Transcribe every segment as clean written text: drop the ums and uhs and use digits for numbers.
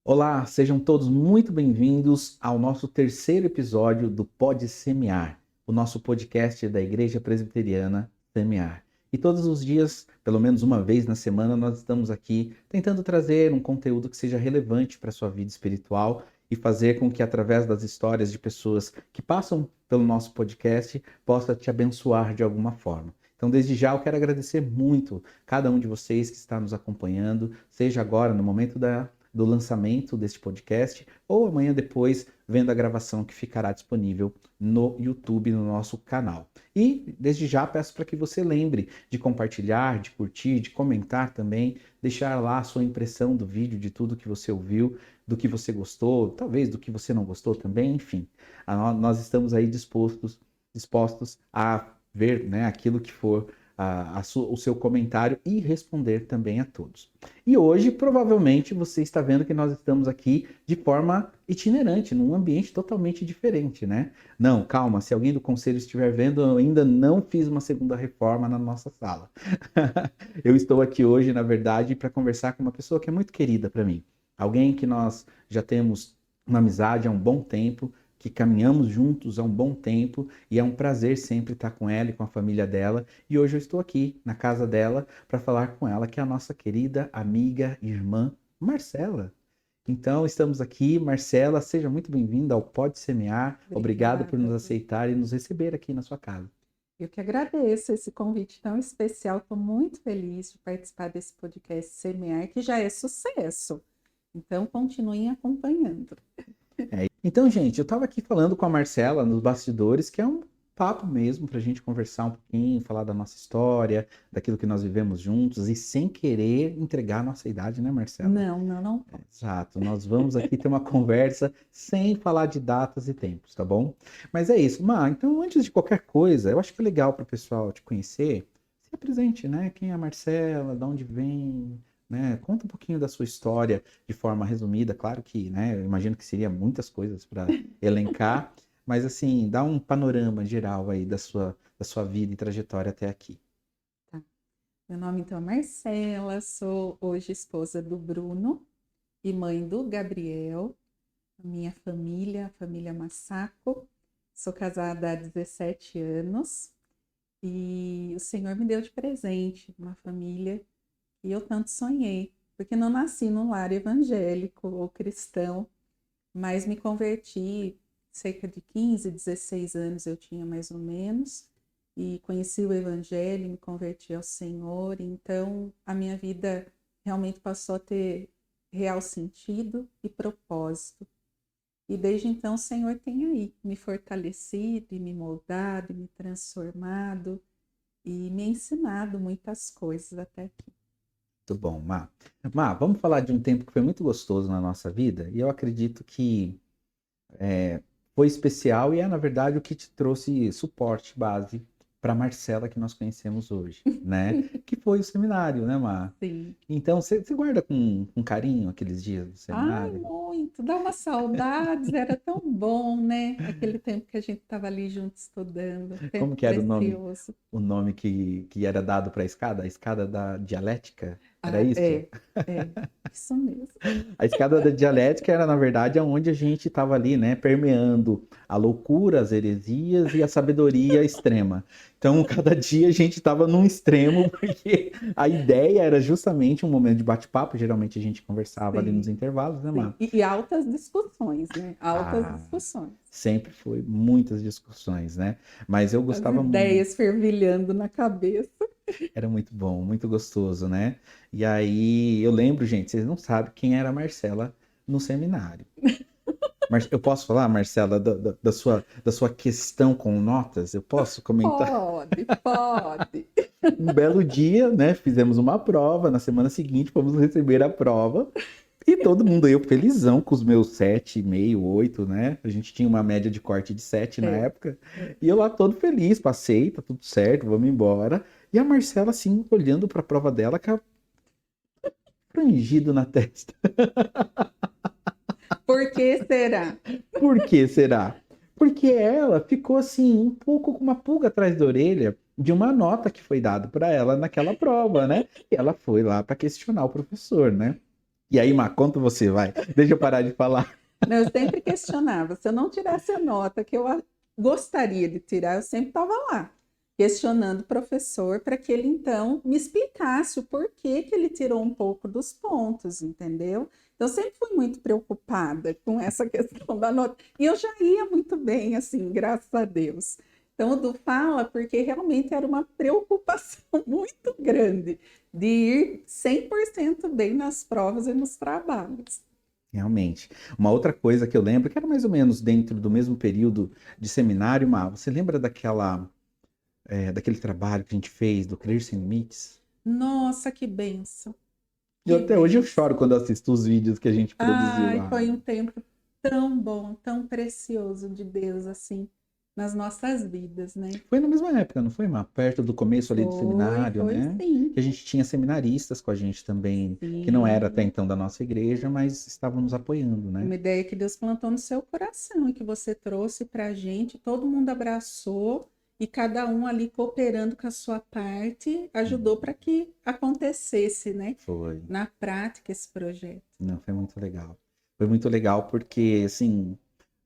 Olá, sejam todos muito bem-vindos ao nosso terceiro episódio do Pode Semear, o nosso podcast da Igreja Presbiteriana Semear. E todos os dias, pelo menos uma vez na semana, nós estamos aqui tentando trazer um conteúdo que seja relevante para a sua vida espiritual e fazer com que, através das histórias de pessoas que passam pelo nosso podcast, possa te abençoar de alguma forma. Então, desde já, eu quero agradecer muito cada um de vocês que está nos acompanhando, seja agora no momento do lançamento deste podcast ou amanhã depois vendo a gravação que ficará disponível no YouTube, no nosso canal. E desde já peço para que você lembre de compartilhar, de curtir, de comentar também, deixar lá a sua impressão do vídeo, de tudo que você ouviu, do que você gostou, talvez do que você não gostou também, enfim. Nós estamos aí dispostos a ver, né, aquilo que for o seu comentário e responder também a todos. E hoje, provavelmente, você está vendo que nós estamos aqui de forma itinerante, num ambiente totalmente diferente, né? Não, calma, se alguém do conselho estiver vendo, eu ainda não fiz uma segunda reforma na nossa sala. Eu estou aqui hoje, na verdade, para conversar com uma pessoa que é muito querida para mim. Alguém que nós já temos uma amizade há um bom tempo, que caminhamos juntos há um bom tempo, e é um prazer sempre estar com ela e com a família dela. E hoje eu estou aqui na casa dela para falar com ela, que é a nossa querida amiga, irmã Marcela. Então, estamos aqui. Marcela, seja muito bem-vinda ao Pode Semear. Obrigado por nos Obrigada. aceitar e nos receber aqui na sua casa. Eu que agradeço esse convite tão especial. Estou muito feliz de participar desse podcast Semear, que já é sucesso. Então, continuem acompanhando. Então, gente, eu estava aqui falando com a Marcela nos bastidores, que é um papo mesmo para a gente conversar um pouquinho, falar da nossa história, daquilo que nós vivemos juntos e sem querer entregar a nossa idade, né, Marcela? Não, não, não. Exato, nós vamos aqui ter uma conversa sem falar de datas e tempos, tá bom? Mas é isso, Má, então antes de qualquer coisa, eu acho que é legal para o pessoal te conhecer, se apresente, né? Quem é a Marcela, de onde vem, né? Conta um pouquinho da sua história de forma resumida, claro que, né? Eu imagino que seria muitas coisas para elencar, mas assim, dá um panorama geral aí da sua vida e trajetória até aqui. Tá. Meu nome então é Marcela, sou hoje esposa do Bruno e mãe do Gabriel, a minha família, a família Massaco. Sou casada há 17 anos e o Senhor me deu de presente uma família e eu tanto sonhei, porque não nasci num lar evangélico ou cristão, mas me converti cerca de 15, 16 anos eu tinha mais ou menos, e conheci o evangelho, me converti ao Senhor, então a minha vida realmente passou a ter real sentido e propósito. E desde então o Senhor tem aí me fortalecido e me moldado e me transformado e me ensinado muitas coisas até aqui. Muito bom, Má. Má, vamos falar de um tempo que foi muito gostoso na nossa vida, e eu acredito que foi especial e é, na verdade, o que te trouxe suporte, base para a Marcela que nós conhecemos hoje, né? Que foi o seminário, né, Má? Sim. Então, você guarda com carinho aqueles dias do Ai, seminário? muito. Dá uma saudades, era tão bom, né? Aquele tempo que a gente estava ali junto estudando, tempo Como que era precioso. o nome que era dado para a escada da dialética? Era Ah, isso? é, isso mesmo. A escada da dialética era, na verdade, onde a gente estava ali, né, permeando a loucura, as heresias e a sabedoria extrema. Então, cada dia a gente estava num extremo, porque a ideia era justamente um momento de bate-papo. Geralmente a gente conversava ali nos Sim, intervalos, né, sim. Mar? E altas discussões, né? Altas Ah, discussões. sempre foi muitas discussões, né? Mas eu As gostava muito. ideias fervilhando na cabeça. Era muito bom, muito gostoso, né? E aí, eu lembro, gente, vocês não sabem quem era a Marcela no seminário. Mas eu posso falar, Marcela, da sua questão com notas? Eu posso comentar? Pode, pode. Um belo dia, né? Fizemos uma prova. Na semana seguinte, fomos receber a prova. E todo mundo, eu felizão com os meus 7,5, 8, né? A gente tinha uma média de corte de 7 na É, época. é. E eu lá todo feliz, passei, tá tudo certo, vamos embora. E a Marcela, assim, olhando para a prova dela, com a frangido na testa. Por que será? Por que será? Porque ela ficou assim, um pouco com uma pulga atrás da orelha de uma nota que foi dada para ela naquela prova, né? E ela foi lá para questionar o professor, né? E aí, Má, conta você, vai. Deixa eu parar de falar. Não, eu sempre questionava. Se eu não tirasse a nota que gostaria de tirar, eu sempre estava lá, questionando o professor para que ele então me explicasse o porquê que ele tirou um pouco dos pontos, entendeu? Então, eu sempre fui muito preocupada com essa questão da nota. E eu já ia muito bem, assim, graças a Deus. Então, o Du fala porque realmente era uma preocupação muito grande de ir 100% bem nas provas e nos trabalhos. Realmente. Uma outra coisa que eu lembro, que era mais ou menos dentro do mesmo período de seminário, Má, você lembra daquele trabalho que a gente fez do Crer Sem Limites? Nossa, que bênção! Eu Que até hoje eu choro bênção! quando eu assisto os vídeos que a gente produziu Ai, lá. foi um tempo tão bom, tão precioso de Deus, assim, nas nossas vidas, né? Foi na mesma época, não foi, Má? Perto do começo ali do seminário, Foi né? sim. Que a gente tinha seminaristas com a gente também, que não era até Sim. então da nossa igreja, mas estavam nos apoiando, né? Uma ideia que Deus plantou no seu coração e que você trouxe para a gente, todo mundo abraçou e cada um ali cooperando com a sua parte ajudou para que acontecesse, né? Foi. Na prática esse projeto. Não, foi muito legal. Foi muito legal porque, assim,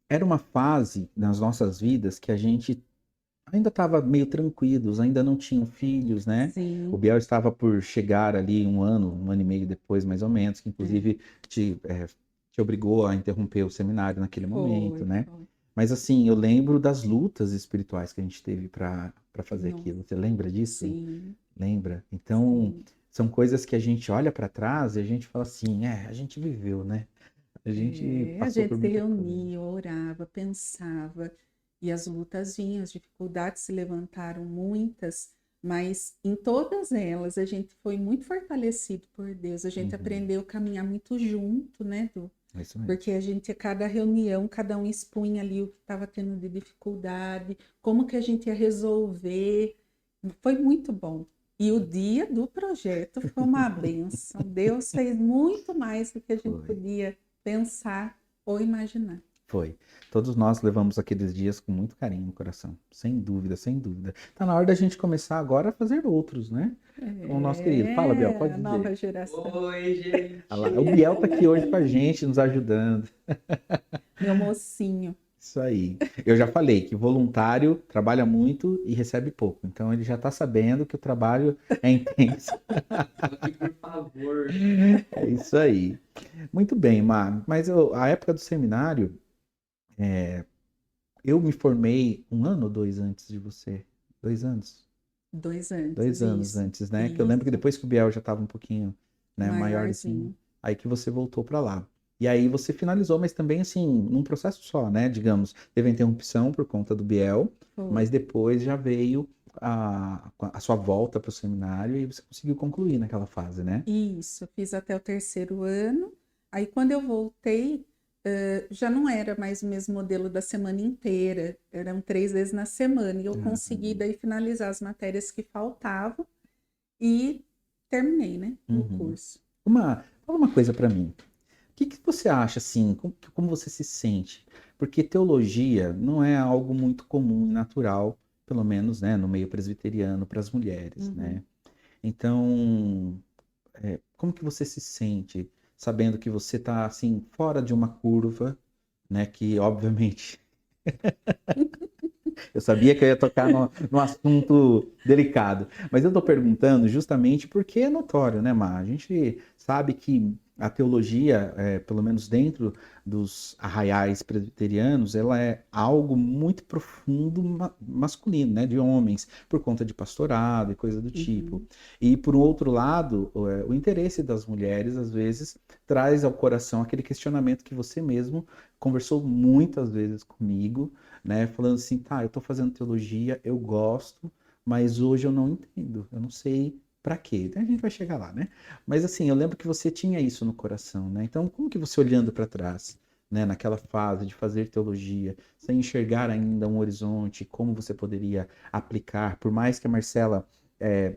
era uma fase nas nossas vidas que a gente ainda estava meio tranquilos, ainda não tinham filhos, né? O Sim, Biel estava por chegar ali um ano e meio depois, mais ou menos, que é, inclusive te obrigou a interromper o seminário naquele momento, foi, né? foi. Mas assim, eu lembro das lutas espirituais que a gente teve para fazer Nossa, aquilo. Você lembra disso? sim, Lembra? Então, sim. são coisas que a gente olha para trás e a gente fala assim, a gente viveu, né? A gente É, a passou gente por se muita coisa. reunia, orava, pensava, e as lutas vinham, as dificuldades se levantaram muitas, mas em todas elas a gente foi muito fortalecido por Deus, a gente Uhum, aprendeu a caminhar muito junto, né, Du? é isso mesmo. Porque a gente, a cada reunião, cada um expunha ali o que estava tendo de dificuldade, como que a gente ia resolver, foi muito bom. E o dia do projeto foi uma bênção. Deus fez muito mais do que a gente Foi. podia pensar ou imaginar. Foi. Todos nós levamos aqueles dias com muito carinho no coração. Sem dúvida, sem dúvida. Tá na hora da gente começar agora a fazer outros, né? Com o nosso querido. Fala, Biel, É, pode a dizer. nova geração. Oi, Ah lá, o Biel tá aqui hoje com a gente, nos ajudando. Meu mocinho. Isso aí. Eu já falei que voluntário trabalha muito e recebe pouco. Então ele já tá sabendo que o trabalho é intenso. aqui, por favor. É isso aí. Muito bem, Mar. Mas a época do seminário, eu me formei um ano ou dois antes de você? 2 anos? 2 anos, 2 anos isso. antes, né? Que eu lembro que Isso. depois que o Biel já estava um pouquinho, né, maior assim, Maiorzinho. aí que você voltou para lá. E aí você finalizou, mas também assim, num processo só, né? Digamos, teve a interrupção por conta do Biel, Foi. mas depois já veio a sua volta para o seminário e você conseguiu concluir naquela fase, né? Isso, eu fiz até o terceiro ano. Aí, quando eu voltei, já não era mais o mesmo modelo da semana inteira, eram 3 vezes na semana. E eu consegui Uhum. daí finalizar as matérias que faltavam e terminei, né, o Uhum. curso. Fala uma coisa para mim. O que que você acha assim? Como você se sente? Porque teologia não é algo muito comum e natural, pelo menos, né, no meio presbiteriano para as mulheres, Uhum. né? Então, como que você se sente sabendo que você está assim fora de uma curva, né? Que obviamente eu sabia que eu ia tocar no assunto delicado, mas eu estou perguntando justamente porque é notório, né, Mar? A gente sabe que a teologia, pelo menos dentro dos arraiais presbiterianos, ela é algo muito profundo masculino, né, de homens, por conta de pastorado e coisa do tipo. Uhum. E por um outro lado, o interesse das mulheres, às vezes, traz ao coração aquele questionamento que você mesmo conversou muitas vezes comigo, né? Falando assim, tá, eu tô fazendo teologia, eu gosto, mas hoje eu não entendo, eu não sei para quê. A gente vai chegar lá, né? Mas assim, eu lembro que você tinha isso no coração, né? Então, como que você olhando para trás, né, naquela fase de fazer teologia, sem enxergar ainda um horizonte, como você poderia aplicar, por mais que a Marcela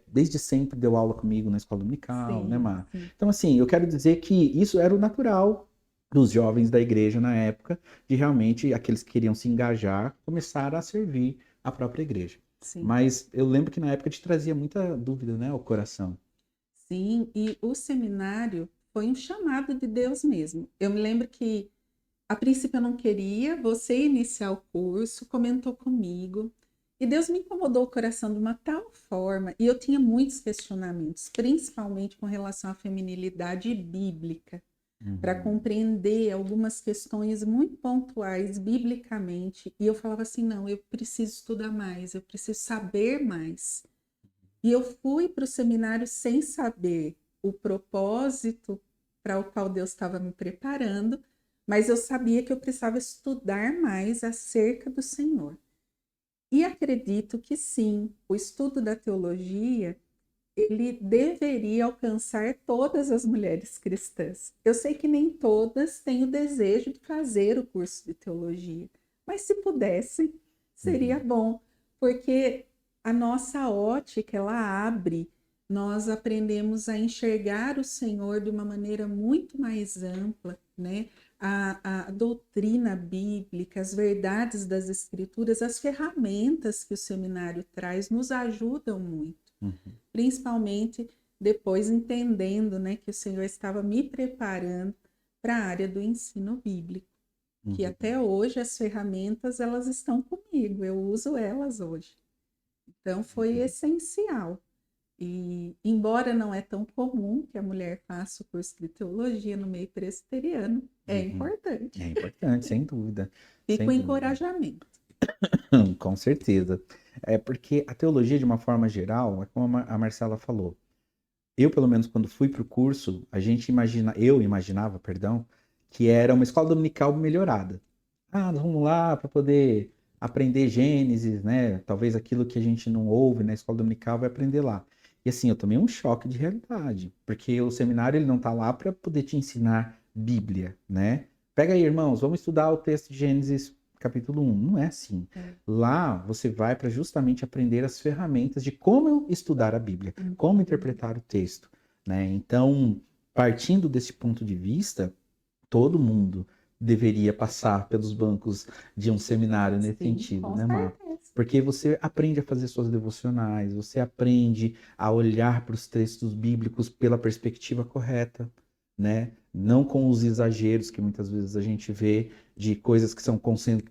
desde sempre deu aula comigo na escola dominical, né, Sim, Mar? sim. Então, assim, eu quero dizer que isso era o natural dos jovens da igreja na época, de realmente aqueles que queriam se engajar, começar a servir a própria igreja. Sim. Mas eu lembro que na época te trazia muita dúvida, né, ao coração. Sim, e o seminário foi um chamado de Deus mesmo. Eu me lembro que, a princípio, eu não queria, você iniciar o curso, comentou comigo, e Deus me incomodou o coração de uma tal forma, e eu tinha muitos questionamentos, principalmente com relação à feminilidade bíblica, para compreender algumas questões muito pontuais biblicamente, e eu falava assim, não, eu preciso estudar mais, eu preciso saber mais. E eu fui para o seminário sem saber o propósito para o qual Deus estava me preparando, mas eu sabia que eu precisava estudar mais acerca do Senhor. E acredito que sim, o estudo da teologia, ele deveria alcançar todas as mulheres cristãs. Eu sei que nem todas têm o desejo de fazer o curso de teologia, mas se pudessem, seria bom, porque a nossa ótica, ela abre, nós aprendemos a enxergar o Senhor de uma maneira muito mais ampla, né? A doutrina bíblica, as verdades das Escrituras, as ferramentas que o seminário traz nos ajudam muito. Principalmente depois entendendo, né, que o Senhor estava me preparando para a área do ensino bíblico, que até hoje as ferramentas elas estão comigo, eu uso elas hoje. Então foi essencial. E embora não é tão comum que a mulher faça o curso de teologia no meio presbiteriano, é importante. É importante, sem dúvida. Fica Sem o dúvida. encorajamento. Com certeza. É porque a teologia, de uma forma geral, é como a Marcela falou. Eu, pelo menos, quando fui para o curso, eu imaginava, perdão, que era uma escola dominical melhorada. Ah, nós vamos lá para poder aprender Gênesis, né? Talvez aquilo que a gente não ouve na escola dominical vai aprender lá. E assim, eu tomei um choque de realidade, porque o seminário ele não está lá para poder te ensinar Bíblia, né? Pega aí, irmãos, vamos estudar o texto de Gênesis capítulo 1. Não é assim. Lá você vai para justamente aprender as ferramentas de como estudar a Bíblia, como interpretar o texto, né? Então, partindo desse ponto de vista, todo mundo deveria passar pelos bancos de um seminário nesse sentido, com né, Mar? certeza. Porque você aprende a fazer suas devocionais, você aprende a olhar para os textos bíblicos pela perspectiva correta, né? Não com os exageros que muitas vezes a gente vê de coisas que são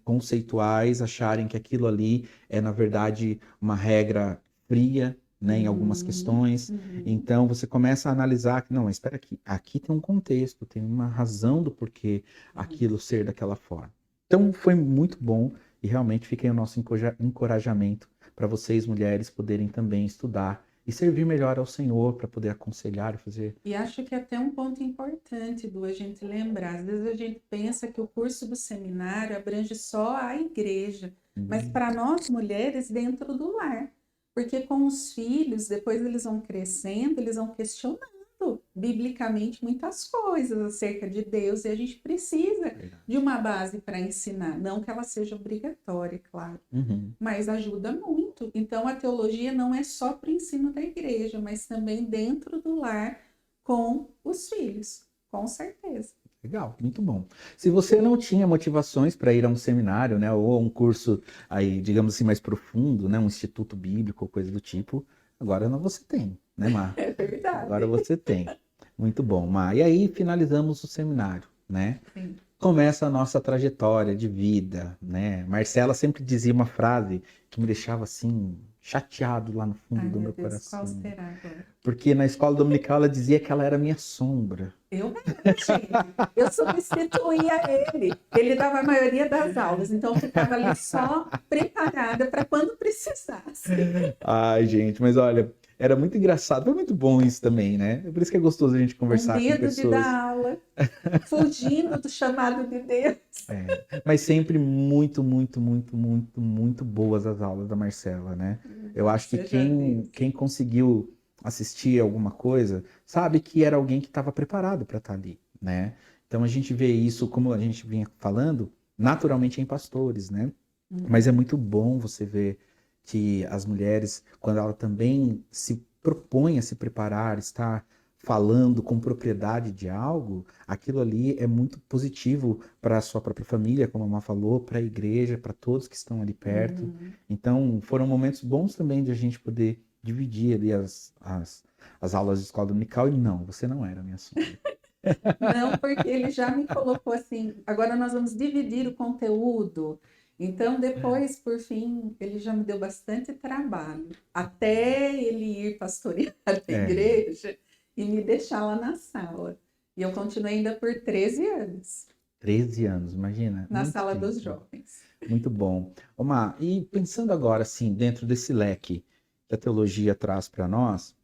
conceituais, acharem que aquilo ali é, na verdade, uma regra fria, né, em algumas questões. Então você começa a analisar que, não, mas espera aqui tem um contexto, tem uma razão do porquê aquilo ser daquela forma. Então foi muito bom e realmente fica aí o nosso encorajamento para vocês, mulheres, poderem também estudar e servir melhor ao Senhor para poder aconselhar e fazer. E acho que até um ponto importante do a gente lembrar, às vezes a gente pensa que o curso do seminário abrange só a igreja, mas para nós mulheres dentro do lar, porque com os filhos, depois eles vão crescendo, eles vão questionando biblicamente muitas coisas acerca de Deus e a gente precisa de uma base para ensinar, não que ela seja obrigatória, claro, mas ajuda muito. Então a teologia não é só para o ensino da igreja, mas também dentro do lar com os filhos, com certeza. Legal, muito bom. Se você não tinha motivações para ir a um seminário, né, ou a um curso aí, digamos assim, mais profundo, né, um instituto bíblico ou coisa do tipo, agora não você tem, né, Mar? É verdade. Agora você tem. Muito bom, Mar. E aí finalizamos o seminário, né? Sim. Começa a nossa trajetória de vida, né? Marcela sempre dizia uma frase que me deixava assim chateado lá no fundo Ai, do meu meu Deus, coração. qual será agora? Porque na escola dominical ela dizia que ela era minha sombra. Eu gente, eu substituía ele. Ele dava a maioria das aulas, então eu ficava ali só preparada para quando precisasse. Ai, gente, mas olha, era muito engraçado, foi muito bom isso também, né? Por isso que é gostoso a gente conversar com medo de pessoas. dar aula, fugindo do chamado de Deus. Mas sempre muito, muito, muito, muito, muito boas as aulas da Marcela, né? Eu acho que Seja Deus. quem conseguiu assistir alguma coisa, sabe que era alguém que estava preparado para estar ali, né? Então a gente vê isso, como a gente vinha falando, naturalmente em pastores, né? Mas é muito bom você ver que as mulheres, quando ela também se propõe a se preparar, está falando com propriedade de algo, aquilo ali é muito positivo para a sua própria família, como a Má falou, para a igreja, para todos que estão ali perto. Então, foram momentos bons também de a gente poder dividir ali as aulas de escola dominical. E não, você não era minha sombra. Não, porque ele já me colocou assim, agora nós vamos dividir o conteúdo. Então, depois, por fim, ele já me deu bastante trabalho, até ele ir pastorear a É, igreja e me deixar lá na sala. E eu continuei ainda por 13 anos 13 anos, imagina. na Muito sala dos tempo. jovens. Muito bom. Omar, e pensando agora, assim, dentro desse leque que a teologia traz para nós,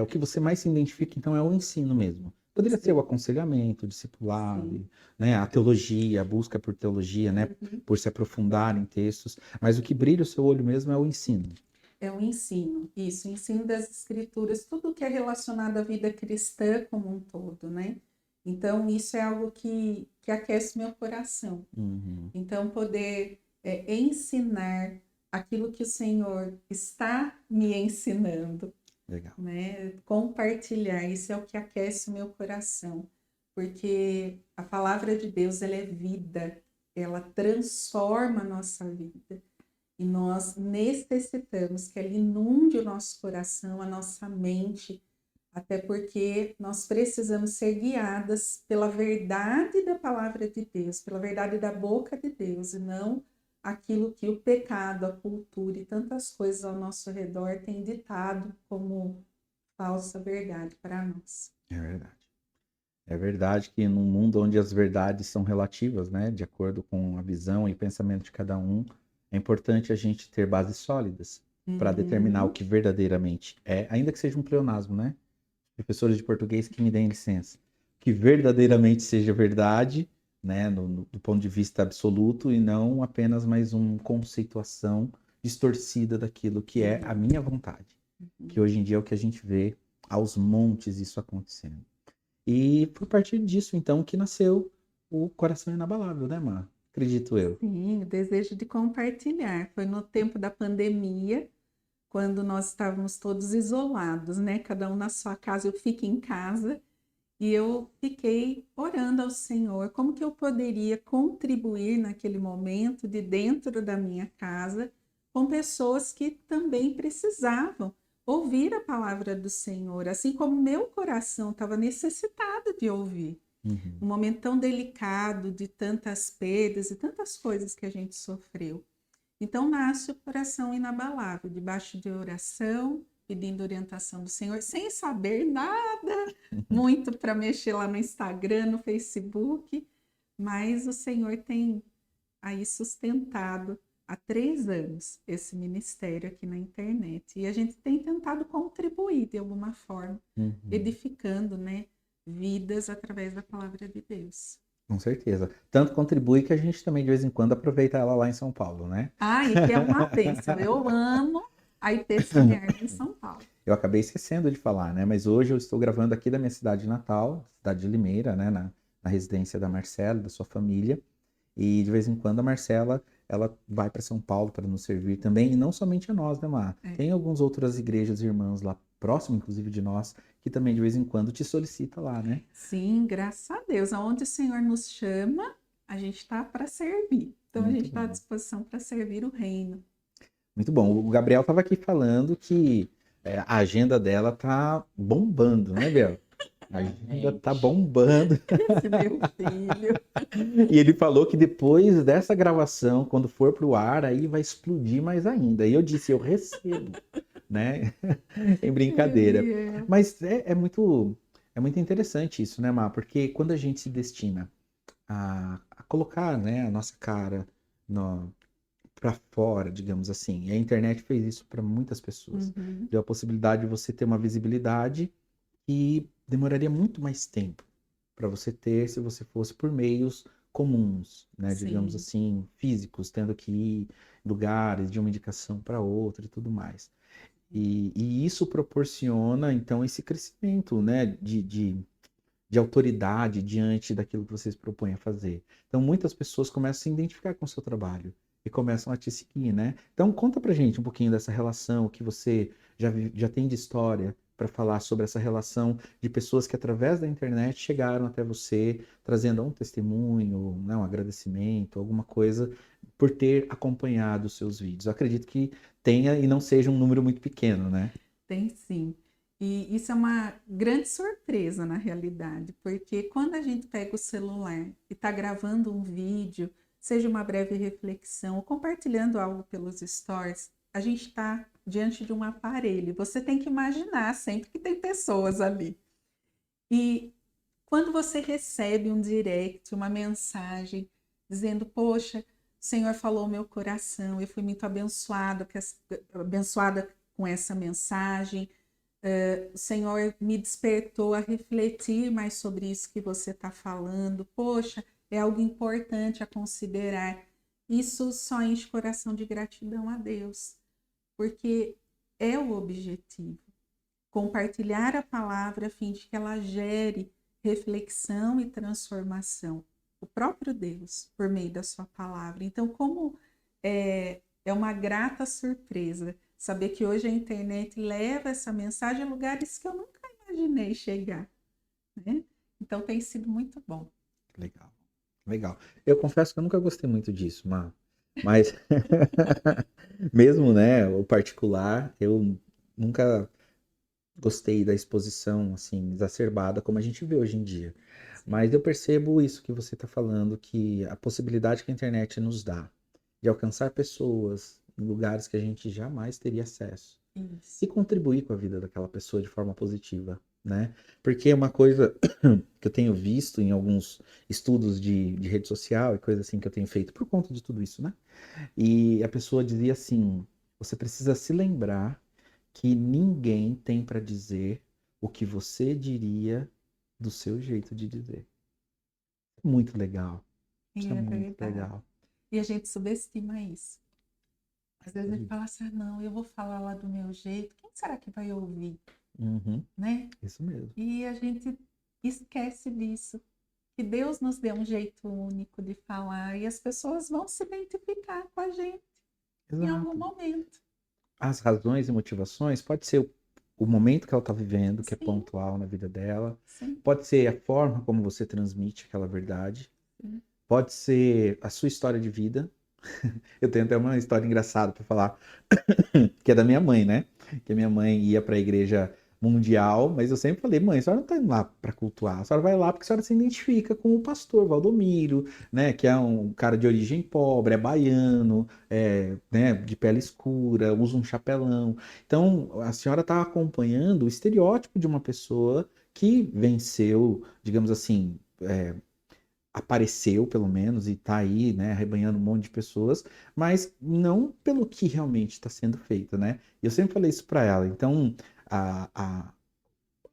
o que você mais se identifica, então, é o ensino mesmo. Poderia ser o Sim, aconselhamento, o sim. discipulado, né, a teologia, a busca por teologia, né, Uhum. por se aprofundar em textos, mas o que brilha o seu olho mesmo é o ensino. É o ensino, isso, o ensino das escrituras, tudo que é relacionado à vida cristã como um todo, né? Então, isso é algo que aquece meu coração. Uhum, Então, poder ensinar aquilo que o Senhor está me ensinando, legal. né? Compartilhar, isso é o que aquece o meu coração, porque a palavra de Deus, ela é vida, ela transforma a nossa vida. E nós necessitamos que ela inunde o nosso coração, a nossa mente, até porque nós precisamos ser guiadas pela verdade da palavra de Deus, pela verdade da boca de Deus, e não aquilo que o pecado, a cultura e tantas coisas ao nosso redor têm ditado como falsa verdade para nós. É verdade. É verdade que num mundo onde as verdades são relativas, né, de acordo com a visão e pensamento de cada um, é importante a gente ter bases sólidas para determinar o Uhum, que verdadeiramente é, ainda que seja um pleonasmo, né? Professores de português que me deem licença. Que verdadeiramente seja verdade, né, do ponto de vista absoluto e não apenas mais uma conceituação distorcida daquilo que é a sim, minha vontade. Que uhum. hoje em dia é o que a gente vê aos montes isso acontecendo. E foi a partir disso, então, que nasceu o Coração Inabalável, né, Mar? Acredito eu. Sim, o desejo de compartilhar. Foi no tempo da pandemia, quando nós estávamos todos isolados, né? Cada um na sua casa, eu fico em casa, e eu fiquei orando ao Senhor, como que eu poderia contribuir naquele momento de dentro da minha casa com pessoas que também precisavam ouvir a palavra do Senhor, assim como meu coração estava necessitado de ouvir. Um Uhum. momento tão delicado, de tantas perdas e tantas coisas que a gente sofreu. Então nasce o coração inabalável, debaixo de oração, pedindo orientação do Senhor, sem saber nada muito para mexer lá no Instagram, no Facebook, mas o Senhor tem aí sustentado há 3 anos esse ministério aqui na internet. E a gente tem tentado contribuir de alguma forma, Uhum. edificando, né, vidas através da palavra de Deus. Com certeza. Tanto contribui que a gente também, de vez em quando, aproveita ela lá em São Paulo, né? Ah, e que é uma bênção. Eu amo a IPCMR em São Paulo. Eu acabei esquecendo de falar, né? Mas hoje eu estou gravando aqui da minha cidade natal, cidade de Limeira, né? Na residência da Marcela, da sua família. E de vez em quando a Marcela, ela vai para São Paulo para nos servir também, e não somente a nós, né, Mar? É. Tem algumas outras igrejas irmãs lá próximo, inclusive de nós, que também de vez em quando te solicita lá, né? Sim, graças a Deus. Aonde o Senhor nos chama, a gente está para servir. Então, a gente Muito está à bom. disposição para servir o reino. Muito bom. O Gabriel estava aqui falando que a agenda dela tá bombando, né, Bel? A agenda tá Realmente. bombando. Esse meu filho. E ele falou que depois dessa gravação, quando for pro ar, aí vai explodir mais ainda. E eu disse, eu recebo, né? Em brincadeira. Ele é. Mas é muito interessante isso, né, Mar? Porque quando a gente se destina a colocar, né, a nossa cara para fora, digamos assim, e a internet fez isso para muitas pessoas. Uhum. Deu a possibilidade de você ter uma visibilidade que demoraria muito mais tempo para você ter se você fosse por meios comuns, né, digamos Sim, assim, físicos, tendo que ir em lugares de uma indicação para outra e tudo mais. E isso proporciona, então, esse crescimento, né, de autoridade diante daquilo que vocês propõem a fazer. Então, muitas pessoas começam a se identificar com o seu trabalho e começam a te seguir, né? Então, conta pra gente um pouquinho dessa relação que você já tem de história para falar sobre essa relação de pessoas que, através da internet, chegaram até você, trazendo um testemunho, né, um agradecimento, alguma coisa, por ter acompanhado os seus vídeos. Eu acredito que tenha e não seja um número muito pequeno, né? tem sim. E isso é uma grande surpresa na realidade, porque quando a gente pega o celular e está gravando um vídeo, seja uma breve reflexão ou compartilhando algo pelos stories, a gente está diante de um aparelho. Você tem que imaginar sempre que tem pessoas ali. E quando você recebe um direct, uma mensagem dizendo, poxa, o Senhor falou ao meu coração, eu fui muito abençoada com essa mensagem, o Senhor me despertou a refletir mais sobre isso que você está falando, poxa, é algo importante a considerar. Isso só enche o coração de gratidão a Deus, porque é o objetivo, compartilhar a palavra a fim de que ela gere reflexão e transformação. O próprio Deus, por meio da sua palavra. Então, como é uma grata surpresa saber que hoje a internet leva essa mensagem a lugares que eu nunca imaginei chegar, né? Então, tem sido muito bom. Legal, legal. Eu confesso que eu nunca gostei muito disso, mas mesmo, né, o particular, eu nunca gostei da exposição, assim, exacerbada como a gente vê hoje em dia. Mas eu percebo isso que você está falando, que a possibilidade que a internet nos dá de alcançar pessoas em lugares que a gente jamais teria acesso Isso. e contribuir com a vida daquela pessoa de forma positiva, né? Porque é uma coisa que eu tenho visto em alguns estudos de rede social e coisa assim que eu tenho feito por conta de tudo isso, né? E a pessoa dizia assim: você precisa se lembrar que ninguém tem para dizer o que você diria do seu jeito de dizer. Muito legal. Isso é muito verdade. legal. E a gente subestima isso. Às vezes a gente fala assim, não, eu vou falar lá do meu jeito, quem será que vai ouvir? Uhum, Né? isso mesmo. E a gente esquece disso. Que Deus nos deu um jeito único de falar e as pessoas vão se identificar com a gente em algum Exato. momento. As razões e motivações pode ser o momento que ela está vivendo, que é Sim. pontual na vida dela. Sim. Pode ser a forma como você transmite aquela verdade. Sim. Pode ser a sua história de vida. Eu tenho até uma história engraçada para falar, que é da minha mãe, né? Que a minha mãe ia para a igreja mundial, mas eu sempre falei, mãe, a senhora não está indo lá para cultuar, a senhora vai lá porque a senhora se identifica com o pastor Valdomiro, né? Que é um cara de origem pobre, é baiano, né? De pele escura, usa um chapelão. Então, a senhora está acompanhando o estereótipo de uma pessoa que venceu, digamos assim, apareceu pelo menos e tá aí, né, arrebanhando um monte de pessoas, mas não pelo que realmente está sendo feito, né? E eu sempre falei isso para ela. Então, a, a,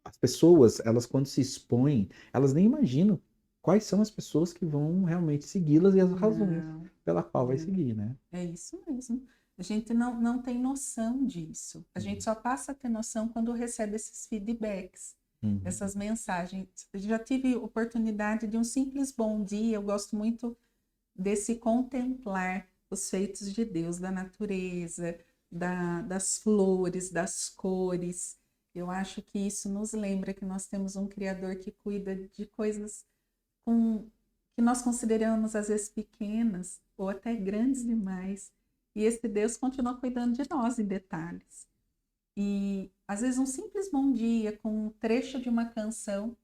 as pessoas, elas quando se expõem, elas nem imaginam quais são as pessoas que vão realmente segui-las e as razões pela qual vai seguir, né? É isso mesmo. A gente não tem noção disso. A gente só passa a ter noção quando recebe esses feedbacks. Essas mensagens. Eu já tive oportunidade de um simples bom dia, eu gosto muito desse contemplar os feitos de Deus, da natureza, das flores, das cores. Eu acho que isso nos lembra que nós temos um Criador que cuida de coisas que nós consideramos às vezes pequenas ou até grandes demais. E esse Deus continua cuidando de nós em detalhes. E às vezes um simples bom dia com um trecho de uma canção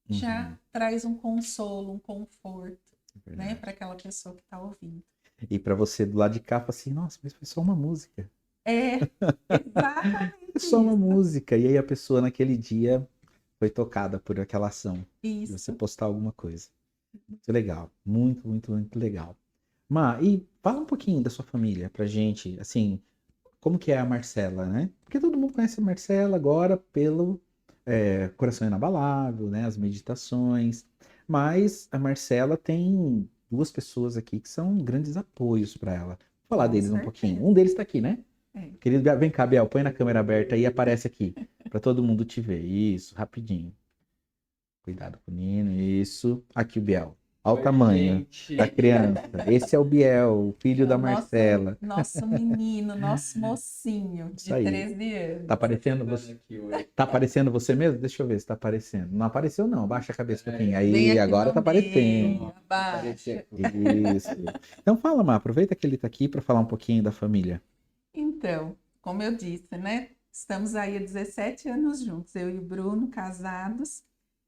já traz um consolo, um conforto, né, para aquela pessoa que está ouvindo. E para você do lado de cá, fala assim, nossa, mas foi só uma música. Exatamente só uma isso. música. E aí a pessoa naquele dia foi tocada por aquela ação. Isso. De você postar alguma coisa. Muito legal. Muito, muito, muito legal. Má, e fala um pouquinho da sua família pra gente, assim, como que é a Marcela, né? Porque todo mundo conhece a Marcela agora pelo Coração Inabalável, né? As meditações. Mas a Marcela tem duas pessoas aqui que são grandes apoios para ela. Vou falar Com deles um certeza. pouquinho. Um deles tá aqui, né? Querido, vem cá, Biel, põe na câmera aberta aí e aparece aqui, para todo mundo te ver. Isso, rapidinho. Cuidado com o Nino, isso. Aqui o Biel. Olha o tamanho da criança. Esse é o Biel, o filho da Marcela. Nosso menino, nosso mocinho de 13 anos. Tá aparecendo você? Tá aparecendo você mesmo? Deixa eu ver se tá aparecendo. Não apareceu não, abaixa a cabeça um pouquinho. Aí, agora tá aparecendo. Abaixa. Isso. Então fala, Má, aproveita que ele tá aqui para falar um pouquinho da família. Então, como eu disse, né? Estamos aí há 17 anos juntos, eu e o Bruno, casados.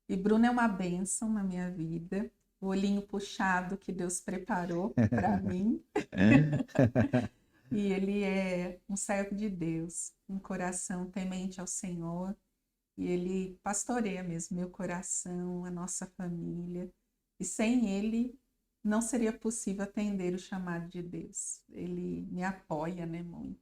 E Bruno é uma bênção na minha vida. O olhinho puxado que Deus preparou para mim. E ele é um servo de Deus, um coração temente ao Senhor. E ele pastoreia mesmo meu coração, a nossa família. E sem ele, não seria possível atender o chamado de Deus. Ele me apoia, né, muito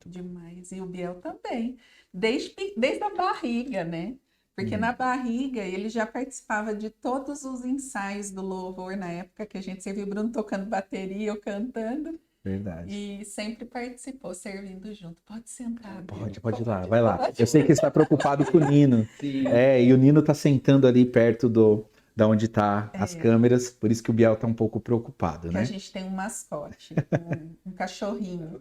demais. E o Biel também, desde a barriga, né? Porque na barriga ele já participava de todos os ensaios do louvor na época que a gente servia o Bruno tocando bateria, eu cantando. Verdade. E sempre participou, servindo junto. Pode sentar, Biel. Pode ir lá, vai lá. Eu sei que você está preocupado com o Nino. Sim. E o Nino tá sentando ali perto da onde tá as câmeras, por isso que o Biel tá um pouco preocupado, Que né? a gente tem um mascote, um cachorrinho.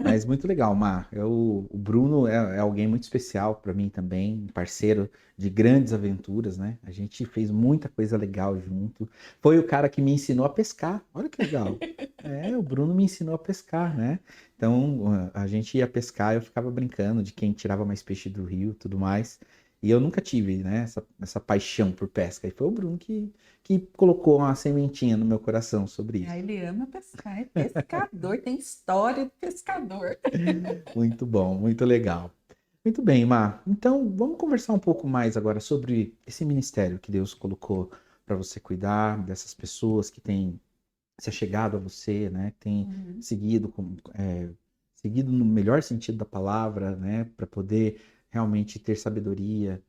Mas muito legal, Mar. O Bruno é alguém muito especial para mim também, um parceiro de grandes aventuras, né? A gente fez muita coisa legal junto. Foi o cara que me ensinou a pescar. Olha que legal. O Bruno me ensinou a pescar, né? Então, a gente ia pescar, eu ficava brincando de quem tirava mais peixe do rio e tudo mais. E eu nunca tive, né, essa paixão por pesca. E foi o Bruno que colocou uma sementinha no meu coração sobre isso. Ele ama pescar, é pescador, tem história de pescador. Muito bom, muito legal. Muito bem, Mar. Então, vamos conversar um pouco mais agora sobre esse ministério que Deus colocou para você cuidar dessas pessoas que têm se achegado a você, né? Que têm seguido no melhor sentido da palavra, né? Para poder realmente ter sabedoria,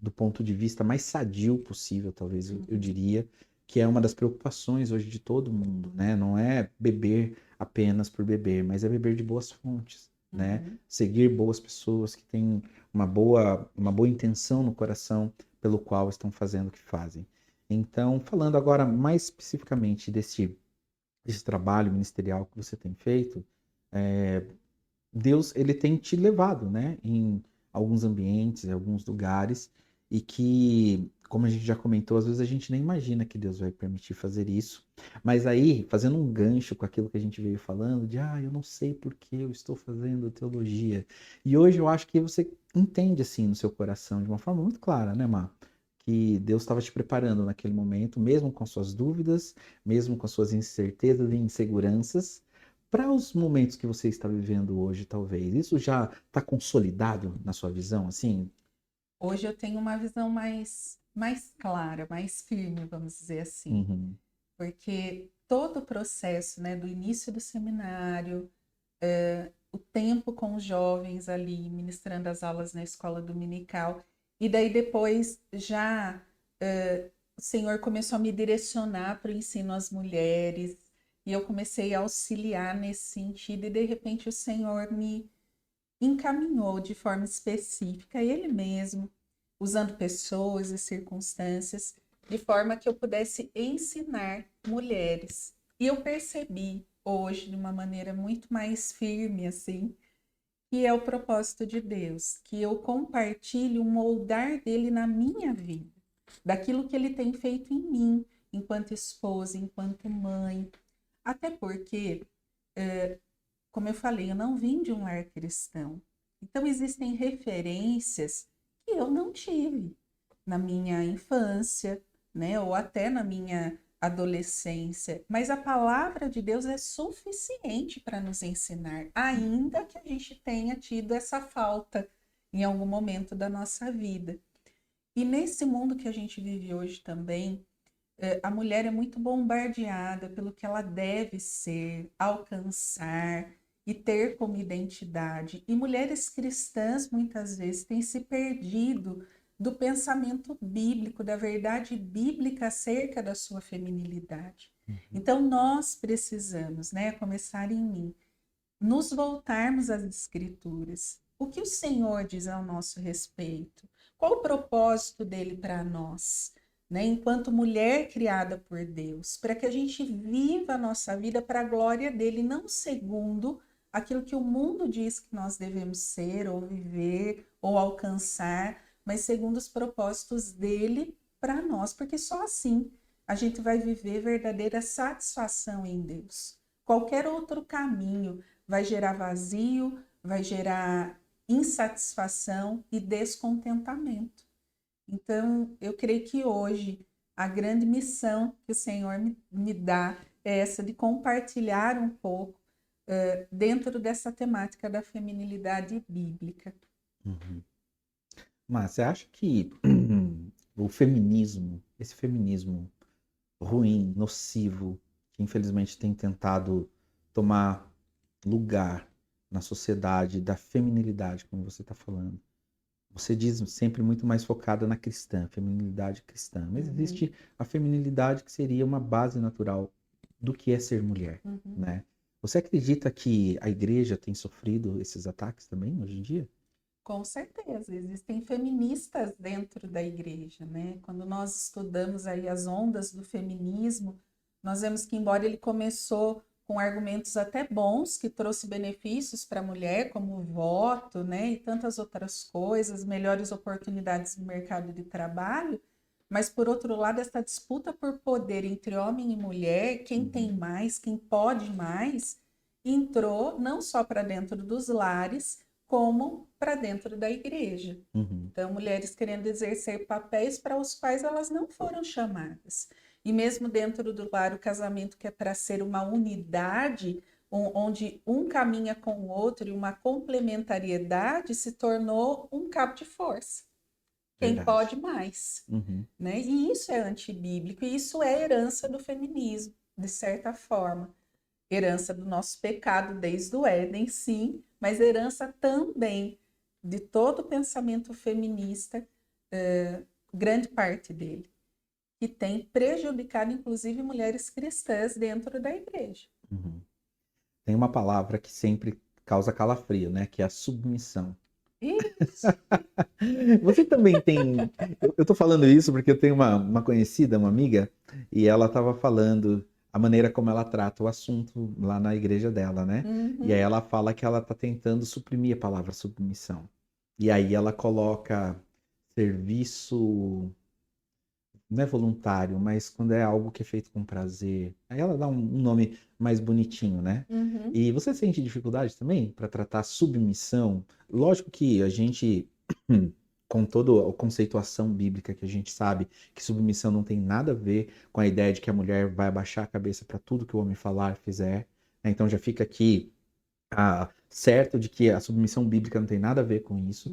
do ponto de vista mais sadio possível, talvez eu diria, que é uma das preocupações hoje de todo mundo, né? Não é beber apenas por beber, mas é beber de boas fontes, né? Seguir boas pessoas que têm uma boa intenção no coração pelo qual estão fazendo o que fazem. Então, falando agora mais especificamente desse trabalho ministerial que você tem feito, Deus ele tem te levado, né, em alguns ambientes, em alguns lugares, e que, como a gente já comentou, às vezes a gente nem imagina que Deus vai permitir fazer isso. Mas aí, fazendo um gancho com aquilo que a gente veio falando, de eu não sei por que eu estou fazendo teologia. E hoje eu acho que você entende assim no seu coração, de uma forma muito clara, né, Mar? Que Deus estava te preparando naquele momento, mesmo com suas dúvidas, mesmo com suas incertezas e inseguranças, para os momentos que você está vivendo hoje, talvez. Isso já está consolidado na sua visão, assim? Hoje eu tenho uma visão mais clara, mais firme, vamos dizer assim. Uhum. Porque todo o processo, né, do início do seminário, o tempo com os jovens ali, ministrando as aulas na escola dominical, e daí depois já o Senhor começou a me direcionar para o ensino às mulheres, e eu comecei a auxiliar nesse sentido, e de repente o Senhor me encaminhou de forma específica, Ele mesmo, usando pessoas e circunstâncias, de forma que eu pudesse ensinar mulheres. E eu percebi hoje, de uma maneira muito mais firme, assim, que é o propósito de Deus, que eu compartilhe o moldar dele na minha vida, daquilo que ele tem feito em mim, enquanto esposa, enquanto mãe. Até porque, como eu falei, eu não vim de um lar cristão. Então, existem referências que eu não tive na minha infância, né, ou até na minha adolescência, mas a palavra de Deus é suficiente para nos ensinar, ainda que a gente tenha tido essa falta em algum momento da nossa vida. E nesse mundo que a gente vive hoje também, a mulher é muito bombardeada pelo que ela deve ser, alcançar e ter como identidade. E mulheres cristãs muitas vezes têm se perdido do pensamento bíblico, da verdade bíblica acerca da sua feminilidade. Então nós precisamos, né, começar em mim, nos voltarmos às Escrituras. O que o Senhor diz ao nosso respeito? Qual o propósito dele para nós, né, enquanto mulher criada por Deus, para que a gente viva a nossa vida para a glória dele, não segundo aquilo que o mundo diz que nós devemos ser, ou viver, ou alcançar, mas segundo os propósitos dele para nós, porque só assim a gente vai viver verdadeira satisfação em Deus. Qualquer outro caminho vai gerar vazio, vai gerar insatisfação e descontentamento. Então, eu creio que hoje a grande missão que o Senhor me dá é essa de compartilhar um pouco dentro dessa temática da feminilidade bíblica. Uhum. Mas você acha que o feminismo, esse feminismo ruim, nocivo, que infelizmente tem tentado tomar lugar na sociedade da feminilidade, como você está falando, você diz sempre muito mais focada na cristã, feminilidade cristã, mas existe a feminilidade que seria uma base natural do que é ser mulher, né? Você acredita que a igreja tem sofrido esses ataques também hoje em dia? Com certeza, existem feministas dentro da igreja, né? Quando nós estudamos aí as ondas do feminismo, nós vemos que, embora ele começou com argumentos até bons, que trouxe benefícios para a mulher, como o voto, né? E tantas outras coisas, melhores oportunidades no mercado de trabalho, mas, por outro lado, essa disputa por poder entre homem e mulher, quem tem mais, quem pode mais, entrou não só para dentro dos lares, como para dentro da igreja. Então, mulheres querendo exercer papéis para os quais elas não foram chamadas. E mesmo dentro do lar, o casamento que é para ser uma unidade, onde um caminha com o outro e uma complementariedade, se tornou um cabo de força. Quem pode mais. Né? E isso é antibíblico, e isso é herança do feminismo, de certa forma. Herança do nosso pecado desde o Éden, sim, mas herança também de todo o pensamento feminista, grande parte dele, que tem prejudicado, inclusive, mulheres cristãs dentro da igreja. Tem uma palavra que sempre causa calafrio, né? Que é a submissão. Isso. Você também tem... Eu tô falando isso porque eu tenho uma conhecida, uma amiga, e ela estava falando a maneira como ela trata o assunto lá na igreja dela, né? E aí ela fala que ela tá tentando suprimir a palavra submissão. E aí ela coloca serviço, não é voluntário, mas quando é algo que é feito com prazer. Aí ela dá um nome mais bonitinho, né? E você sente dificuldade também para tratar submissão? Lógico que a gente, com toda a conceituação bíblica que a gente sabe que submissão não tem nada a ver com a ideia de que a mulher vai abaixar a cabeça para tudo que o homem falar, fizer, né? Então já fica aqui certo de que a submissão bíblica não tem nada a ver com isso.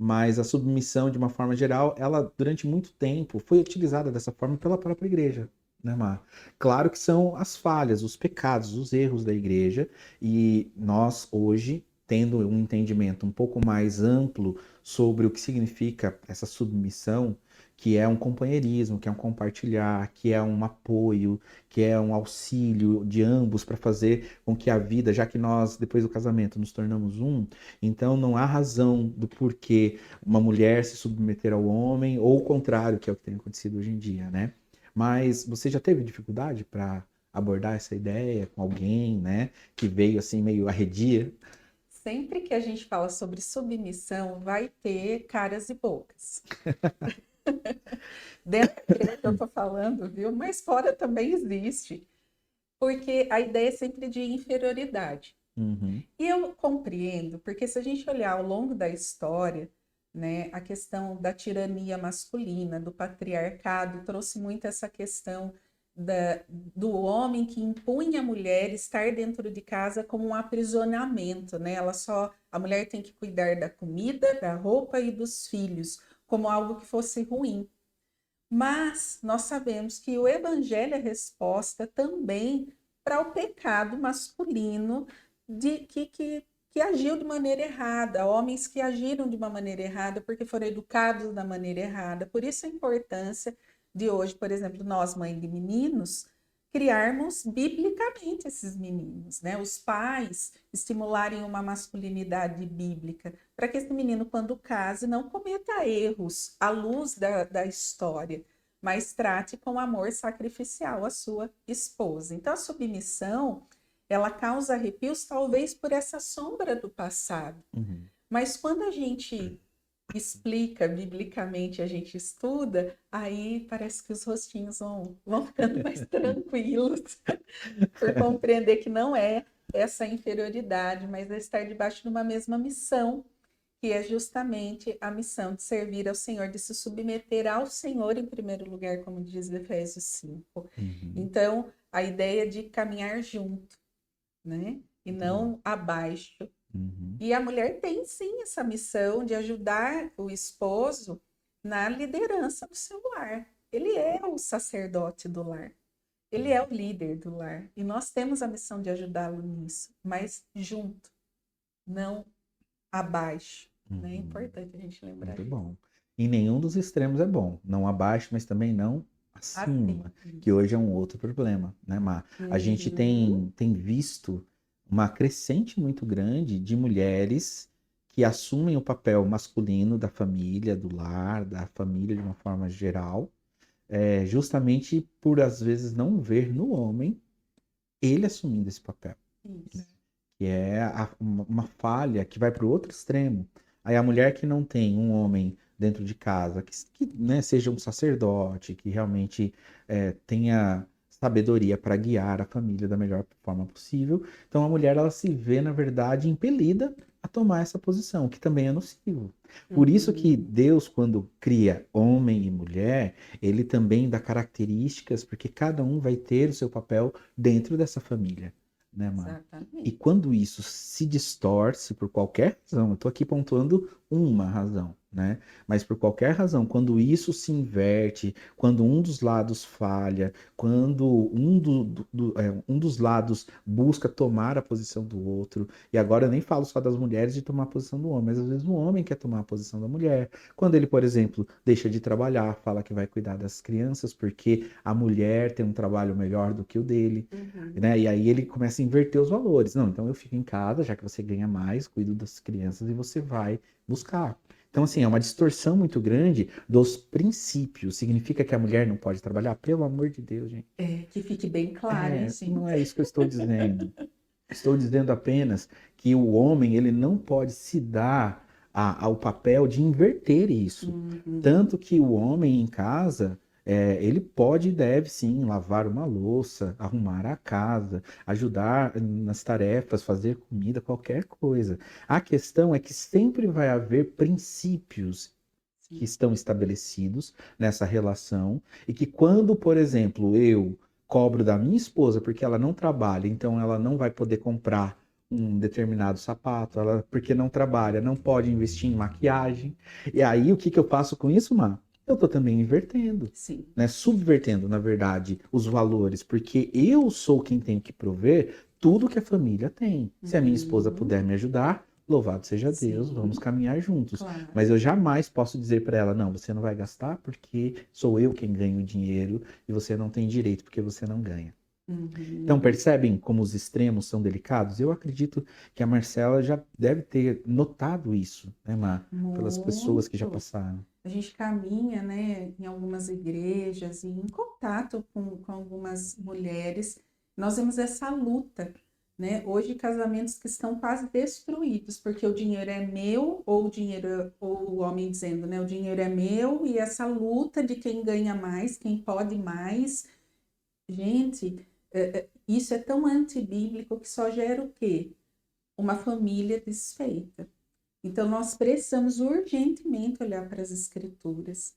Mas a submissão, de uma forma geral, ela durante muito tempo foi utilizada dessa forma pela própria igreja, né, Mar? Claro que são as falhas, os pecados, os erros da igreja, e nós hoje, tendo um entendimento um pouco mais amplo sobre o que significa essa submissão, que é um companheirismo, que é um compartilhar, que é um apoio, que é um auxílio de ambos para fazer com que a vida, já que nós, depois do casamento, nos tornamos um, então não há razão do porquê uma mulher se submeter ao homem, ou o contrário, que é o que tem acontecido hoje em dia, né? Mas você já teve dificuldade para abordar essa ideia com alguém, né, que veio assim meio arredia? Sempre que a gente fala sobre submissão, vai ter caras e bocas. Dentro da igreja eu estou falando, viu? Mas fora também existe. Porque a ideia é sempre de inferioridade. E eu compreendo, porque se a gente olhar ao longo da história, né, a questão da tirania masculina, do patriarcado, trouxe muito essa questão do homem que impunha a mulher estar dentro de casa como um aprisionamento, né? A mulher tem que cuidar da comida, da roupa e dos filhos, como algo que fosse ruim. Mas nós sabemos que o evangelho é resposta também para o pecado masculino que agiu de maneira errada, homens que agiram de uma maneira errada porque foram educados da maneira errada. Por isso a importância de hoje, por exemplo, nós, mães de meninos, criarmos biblicamente esses meninos, né? Os pais estimularem uma masculinidade bíblica, para que esse menino, quando case, não cometa erros à luz da história, mas trate com amor sacrificial a sua esposa. Então, a submissão, ela causa arrepios, talvez por essa sombra do passado. Mas quando a gente explica biblicamente, a gente estuda, aí parece que os rostinhos vão ficando mais tranquilos por compreender que não é essa inferioridade, mas é estar debaixo de uma mesma missão que é justamente a missão de servir ao Senhor, de se submeter ao Senhor em primeiro lugar, como diz Efésios 5. Uhum. Então, a ideia de caminhar junto, né? E não abaixo. Uhum. E a mulher tem sim essa missão de ajudar o esposo na liderança do seu lar. Ele é o sacerdote do lar. Ele é o líder do lar. E nós temos a missão de ajudá-lo nisso, mas junto, não abaixo. Né? É importante a gente lembrar Muito disso. bom. E nenhum dos extremos é bom. Não abaixo, mas também não acima, Assim. que hoje é um outro problema, né, Mar? A gente tem visto uma crescente muito grande de mulheres que assumem o papel masculino da família, do lar, da família de uma forma geral, justamente por, às vezes, não ver no homem ele assumindo esse papel, Isso. que é uma falha que vai para o outro extremo. Aí a mulher que não tem um homem dentro de casa, né, seja um sacerdote, que realmente tenha sabedoria para guiar a família da melhor forma possível. Então a mulher, ela se vê, na verdade, impelida a tomar essa posição, que também é nocivo. Por isso que Deus, quando cria homem e mulher, ele também dá características, porque cada um vai ter o seu papel dentro dessa família, né, Mar? E Exatamente. quando isso se distorce por qualquer razão, eu estou aqui pontuando uma razão, né? Mas por qualquer razão, quando isso se inverte, quando um dos lados falha, quando um dos lados busca tomar a posição do outro, e agora eu nem falo só das mulheres de tomar a posição do homem, mas às vezes o homem quer tomar a posição da mulher. Quando ele, por exemplo, deixa de trabalhar, fala que vai cuidar das crianças porque a mulher tem um trabalho melhor do que o dele, né? E aí ele começa a inverter os valores. Não, então eu fico em casa, já que você ganha mais, cuido das crianças e você vai buscar. Então, assim, é uma distorção muito grande dos princípios. Significa que a mulher não pode trabalhar? Pelo amor de Deus, gente. Que fique bem claro, hein, Não gente? é isso que eu estou dizendo. Estou dizendo apenas que o homem, ele não pode se dar ao papel de inverter isso. Tanto que o homem em casa, ele pode e deve sim lavar uma louça, arrumar a casa, ajudar nas tarefas, fazer comida, qualquer coisa. A questão é que sempre vai haver princípios que estão estabelecidos nessa relação e que quando, por exemplo, eu cobro da minha esposa porque ela não trabalha, então ela não vai poder comprar um determinado sapato, ela porque não trabalha, não pode investir em maquiagem. E aí o que que eu faço com isso, Má? Eu tô também invertendo, Sim. né? Subvertendo, na verdade, os valores, porque eu sou quem tem que prover tudo que a família tem. Se a minha esposa puder me ajudar, louvado seja Deus, Sim. vamos caminhar juntos. Claro. Mas eu jamais posso dizer para ela, não, você não vai gastar porque sou eu quem ganho o dinheiro e você não tem direito porque você não ganha. Então, percebem como os extremos são delicados? Eu acredito que a Marcela já deve ter notado isso, né, Má? Pelas pessoas que já Muito. passaram. A gente caminha, né, em algumas igrejas e em contato com algumas mulheres, nós vemos essa luta, né? Hoje casamentos que estão quase destruídos, porque o dinheiro é meu, ou o homem dizendo, né, o dinheiro é meu, e essa luta de quem ganha mais, quem pode mais. Gente, isso é tão antibíblico que só gera o quê? Uma família desfeita. Então, nós precisamos urgentemente olhar para as escrituras.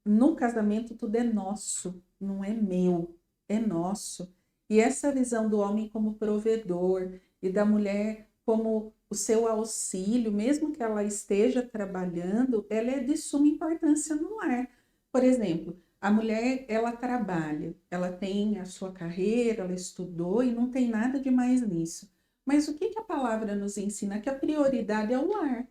No casamento, tudo é nosso, não é meu, é nosso. E essa visão do homem como provedor e da mulher como o seu auxílio, mesmo que ela esteja trabalhando, ela é de suma importância no lar. Por exemplo, a mulher, ela trabalha, ela tem a sua carreira, ela estudou e não tem nada de mais nisso. Mas o que que a palavra nos ensina? Que a prioridade é o lar.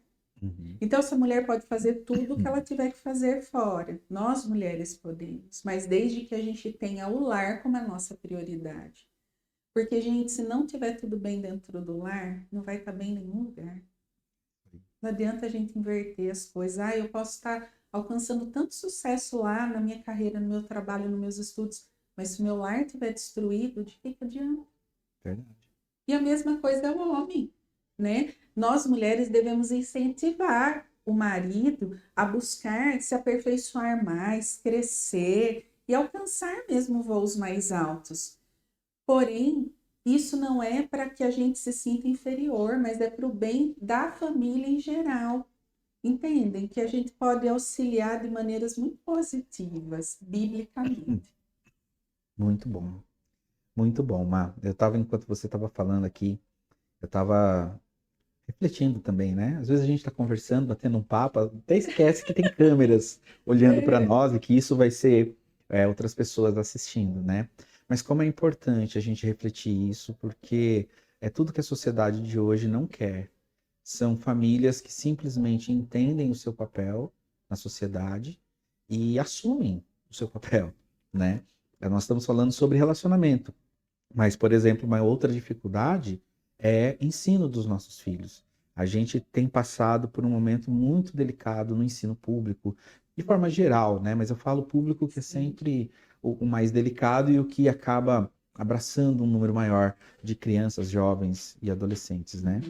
Então, essa mulher pode fazer tudo o que ela tiver que fazer fora. Nós, mulheres, podemos, mas desde que a gente tenha o lar como a nossa prioridade. Porque, gente, se não tiver tudo bem dentro do lar, não vai estar bem em nenhum lugar. Não adianta a gente inverter as coisas. Ah, eu posso estar alcançando tanto sucesso lá na minha carreira, no meu trabalho, nos meus estudos, mas se o meu lar estiver destruído, de que adianta? Verdade. E a mesma coisa é o homem, né? Nós, mulheres, devemos incentivar o marido a buscar se aperfeiçoar mais, crescer e alcançar mesmo voos mais altos. Porém, isso não é para que a gente se sinta inferior, mas é para o bem da família em geral. Entendem que a gente pode auxiliar de maneiras muito positivas, biblicamente. Muito bom. Muito bom, Má. Enquanto você estava falando aqui, eu estava refletindo também, né? Às vezes a gente está conversando, batendo um papo, até esquece que tem câmeras olhando para nós e que isso vai ser outras pessoas assistindo, né? Mas como é importante a gente refletir isso, porque é tudo que a sociedade de hoje não quer. São famílias que simplesmente entendem o seu papel na sociedade e assumem o seu papel, né? Nós estamos falando sobre relacionamento. Mas, por exemplo, uma outra dificuldade é ensino dos nossos filhos. A gente tem passado por um momento muito delicado no ensino público, de forma geral, né? Mas eu falo público que é sempre o mais delicado e o que acaba abraçando um número maior de crianças, jovens e adolescentes, né?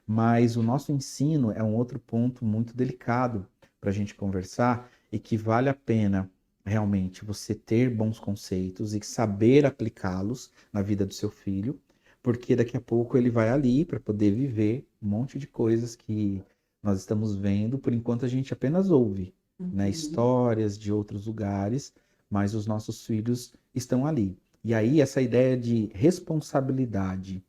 Mas o nosso ensino é um outro ponto muito delicado para a gente conversar e que vale a pena realmente você ter bons conceitos e saber aplicá-los na vida do seu filho, porque daqui a pouco ele vai ali para poder viver um monte de coisas que nós estamos vendo, por enquanto a gente apenas ouve, né, histórias de outros lugares, mas os nossos filhos estão ali. E aí essa ideia de responsabilidade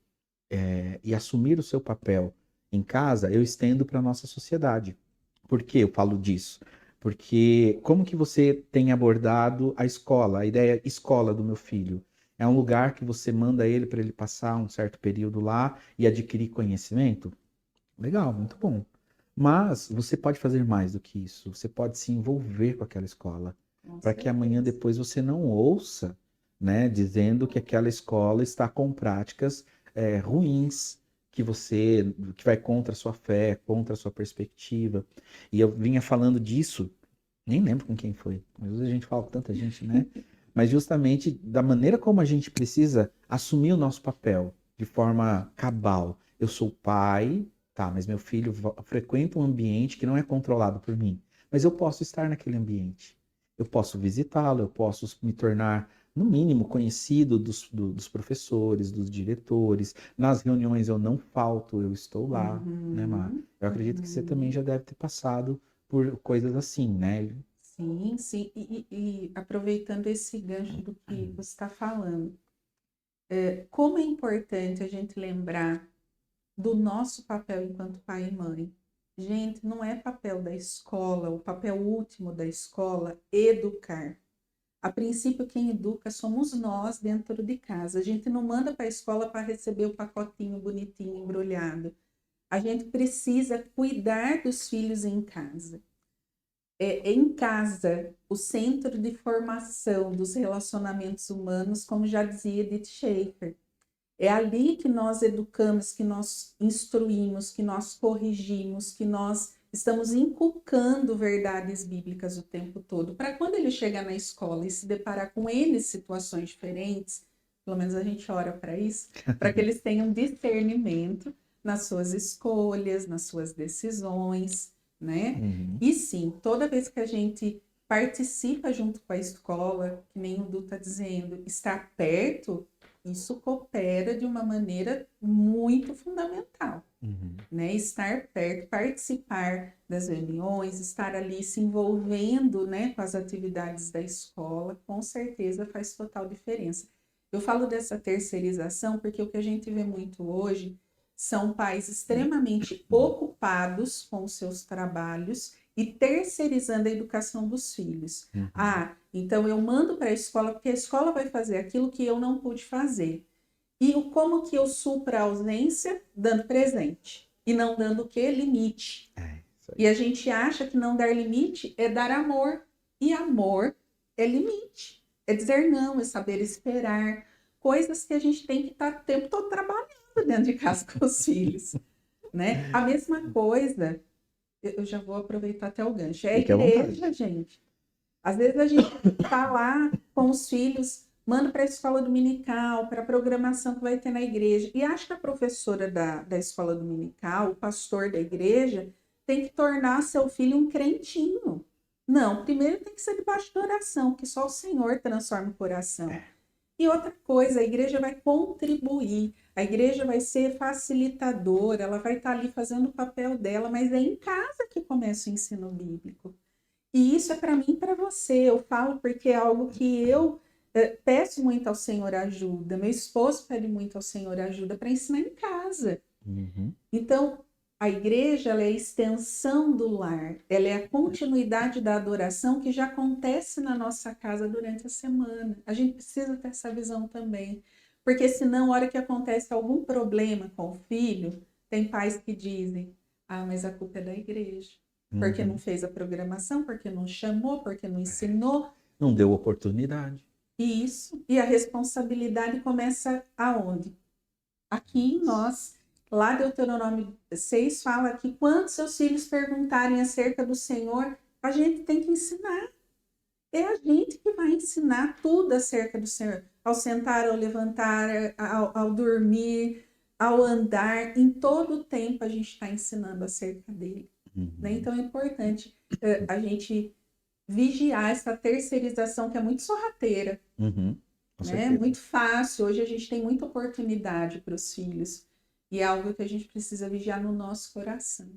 e assumir o seu papel em casa, eu estendo para a nossa sociedade. Por que eu falo disso? Porque como que você tem abordado a escola, a ideia escola do meu filho? É um lugar que você manda ele para ele passar um certo período lá e adquirir conhecimento? Legal, muito bom. Mas você pode fazer mais do que isso. Você pode se envolver com aquela escola, Com para que amanhã certeza. depois você não ouça, né, dizendo que aquela escola está com práticas ruins, que vai contra a sua fé, contra a sua perspectiva. E eu vinha falando disso, nem lembro com quem foi. Às vezes a gente fala com tanta gente, né? Mas justamente da maneira como a gente precisa assumir o nosso papel de forma cabal. Eu sou pai, tá, mas meu filho frequenta um ambiente que não é controlado por mim. Mas eu posso estar naquele ambiente. Eu posso visitá-lo, eu posso me tornar, no mínimo, conhecido dos professores, dos diretores. Nas reuniões eu não falto, eu estou lá, né, Mar? Eu acredito que você também já deve ter passado por coisas assim, né? Sim, sim. E aproveitando esse gancho do que você está falando, como é importante a gente lembrar do nosso papel enquanto pai e mãe. Gente, não é papel da escola, o papel último da escola, educar. A princípio, quem educa somos nós dentro de casa. A gente não manda para a escola para receber o pacotinho bonitinho, embrulhado. A gente precisa cuidar dos filhos em casa. É em casa o centro de formação dos relacionamentos humanos, como já dizia Edith Schaefer. É ali que nós educamos, que nós instruímos, que nós corrigimos, que nós estamos inculcando verdades bíblicas o tempo todo. Para quando ele chegar na escola e se deparar com N situações diferentes, pelo menos a gente ora para isso, para que eles tenham discernimento nas suas escolhas, nas suas decisões, né? Uhum. E sim, toda vez que a gente participa junto com a escola, que nem o Du está dizendo, estar perto, isso coopera de uma maneira muito fundamental, né? Estar perto, participar das reuniões, estar ali se envolvendo, né, com as atividades da escola, com certeza faz total diferença. Eu falo dessa terceirização porque o que a gente vê muito hoje são pais extremamente ocupados com os seus trabalhos e terceirizando a educação dos filhos. Ah, então eu mando para a escola porque a escola vai fazer aquilo que eu não pude fazer. E como que eu supro a ausência? Dando presente. E não dando o quê? Limite. E a gente acha que não dar limite é dar amor. E amor é limite. É dizer não, é saber esperar. Coisas que a gente tem que estar o tempo todo trabalhando dentro de casa com os filhos. Né? A mesma coisa, eu já vou aproveitar até o gancho. É a Fique à igreja, vontade. gente. Às vezes a gente está lá com os filhos, manda para a escola dominical, para a programação que vai ter na igreja. E acha que a professora da escola dominical, o pastor da igreja, tem que tornar seu filho um crentinho. Não, primeiro tem que ser debaixo de oração, que só o Senhor transforma o coração. E outra coisa, a igreja vai contribuir, a igreja vai ser facilitadora, ela vai estar ali fazendo o papel dela, mas é em casa que começa o ensino bíblico. E isso é para mim e para você. Eu falo porque é algo que eu peço muito ao Senhor ajuda. Meu esposo pede muito ao Senhor ajuda para ensinar em casa. Uhum. Então, a igreja ela é a extensão do lar. Ela é a continuidade da adoração que já acontece na nossa casa durante a semana. A gente precisa ter essa visão também. Porque senão, na hora que acontece algum problema com o filho, tem pais que dizem, ah, mas a culpa é da igreja. Porque não fez a programação, porque não chamou, porque não ensinou. Não deu oportunidade. Isso. E a responsabilidade começa aonde? Aqui em nós. Lá Deuteronômio 6 fala que quando seus filhos perguntarem acerca do Senhor, a gente tem que ensinar. É a gente que vai ensinar tudo acerca do Senhor. Ao sentar, ao levantar, ao dormir, ao andar. Em todo o tempo a gente está ensinando acerca dele. Né? Então é importante a gente vigiar essa terceirização que é muito sorrateira. Com Né? certeza. Muito fácil. Hoje a gente tem muita oportunidade para os filhos. E é algo que a gente precisa vigiar no nosso coração.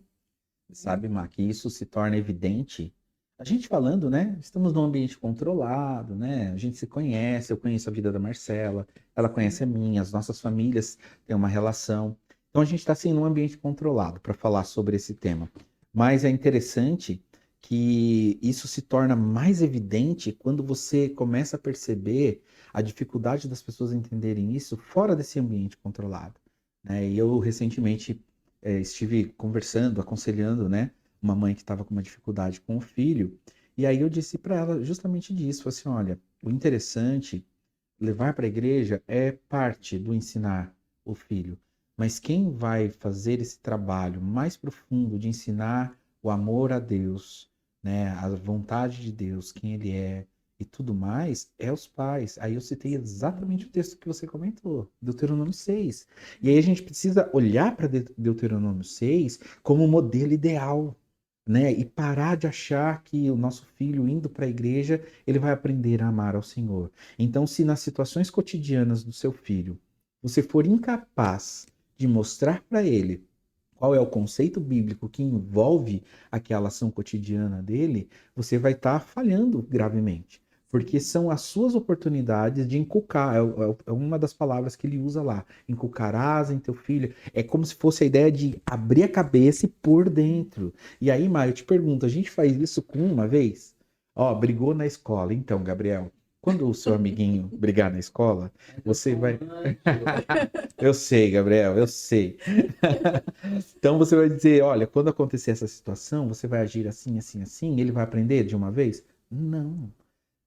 Sabe, Má, que isso se torna evidente. A gente falando, né? Estamos num ambiente controlado, né? A gente se conhece, eu conheço a vida da Marcela, ela conhece a minha, as nossas famílias têm uma relação. Então a gente está assim num ambiente controlado para falar sobre esse tema. Mas é interessante que isso se torna mais evidente quando você começa a perceber a dificuldade das pessoas entenderem isso fora desse ambiente controlado, né? E eu recentemente estive conversando, aconselhando, né, uma mãe que estava com uma dificuldade com o filho, e aí eu disse para ela justamente disso, falei assim, olha, o interessante, levar para a igreja é parte do ensinar o filho, mas quem vai fazer esse trabalho mais profundo de ensinar o amor a Deus, né, a vontade de Deus, quem ele é, e tudo mais, é os pais. Aí eu citei exatamente o texto que você comentou, Deuteronômio 6. E aí a gente precisa olhar para Deuteronômio 6 como um modelo ideal, né? E parar de achar que o nosso filho indo para a igreja, ele vai aprender a amar ao Senhor. Então, se nas situações cotidianas do seu filho, você for incapaz de mostrar para ele qual é o conceito bíblico que envolve aquela ação cotidiana dele, você vai estar falhando gravemente. Porque são as suas oportunidades de inculcar, é uma das palavras que ele usa lá, inculcarás em teu filho. É como se fosse a ideia de abrir a cabeça e por dentro. E aí, Mário, eu te pergunto, a gente faz isso com uma vez? Ó, brigou na escola. Então, Gabriel, quando o seu amiguinho brigar na escola, você vai... Eu sei, Gabriel, eu sei. Então você vai dizer, olha, quando acontecer essa situação, você vai agir assim, assim, assim, ele vai aprender de uma vez? Não.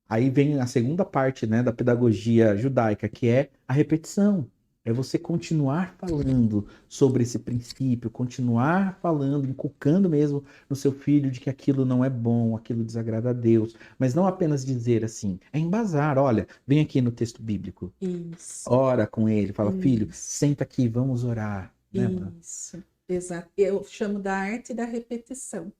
Aí vem a segunda parte, né, da pedagogia judaica, que é a repetição. É você continuar falando sobre esse princípio, continuar falando, inculcando mesmo no seu filho de que aquilo não é bom, aquilo desagrada a Deus, mas não apenas dizer assim, é embasar, olha, vem aqui no texto bíblico, Isso. ora com ele, fala, filho, Isso. senta aqui, vamos orar. Né, mano? Isso. Exato. Eu chamo da arte da repetição.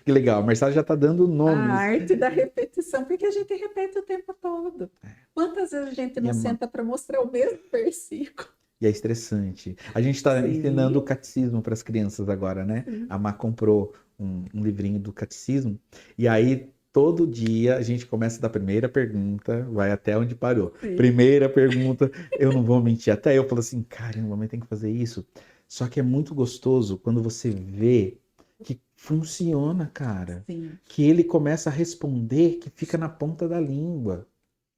Que legal, a Marcela já tá dando A nomes. arte da repetição, porque a gente repete o tempo todo. Quantas vezes a gente não senta para mostrar o mesmo versículo? E é estressante. A gente está Sim. ensinando o catecismo para as crianças agora, né? Sim. A Má comprou um livrinho do catecismo, e aí todo dia a gente começa da primeira pergunta, vai até onde parou. Sim. Primeira pergunta, eu não vou mentir, até eu falo assim, caramba, mas tem que fazer isso. Só que é muito gostoso quando você vê que funciona, cara. Sim. Que ele começa a responder, que fica na ponta da língua.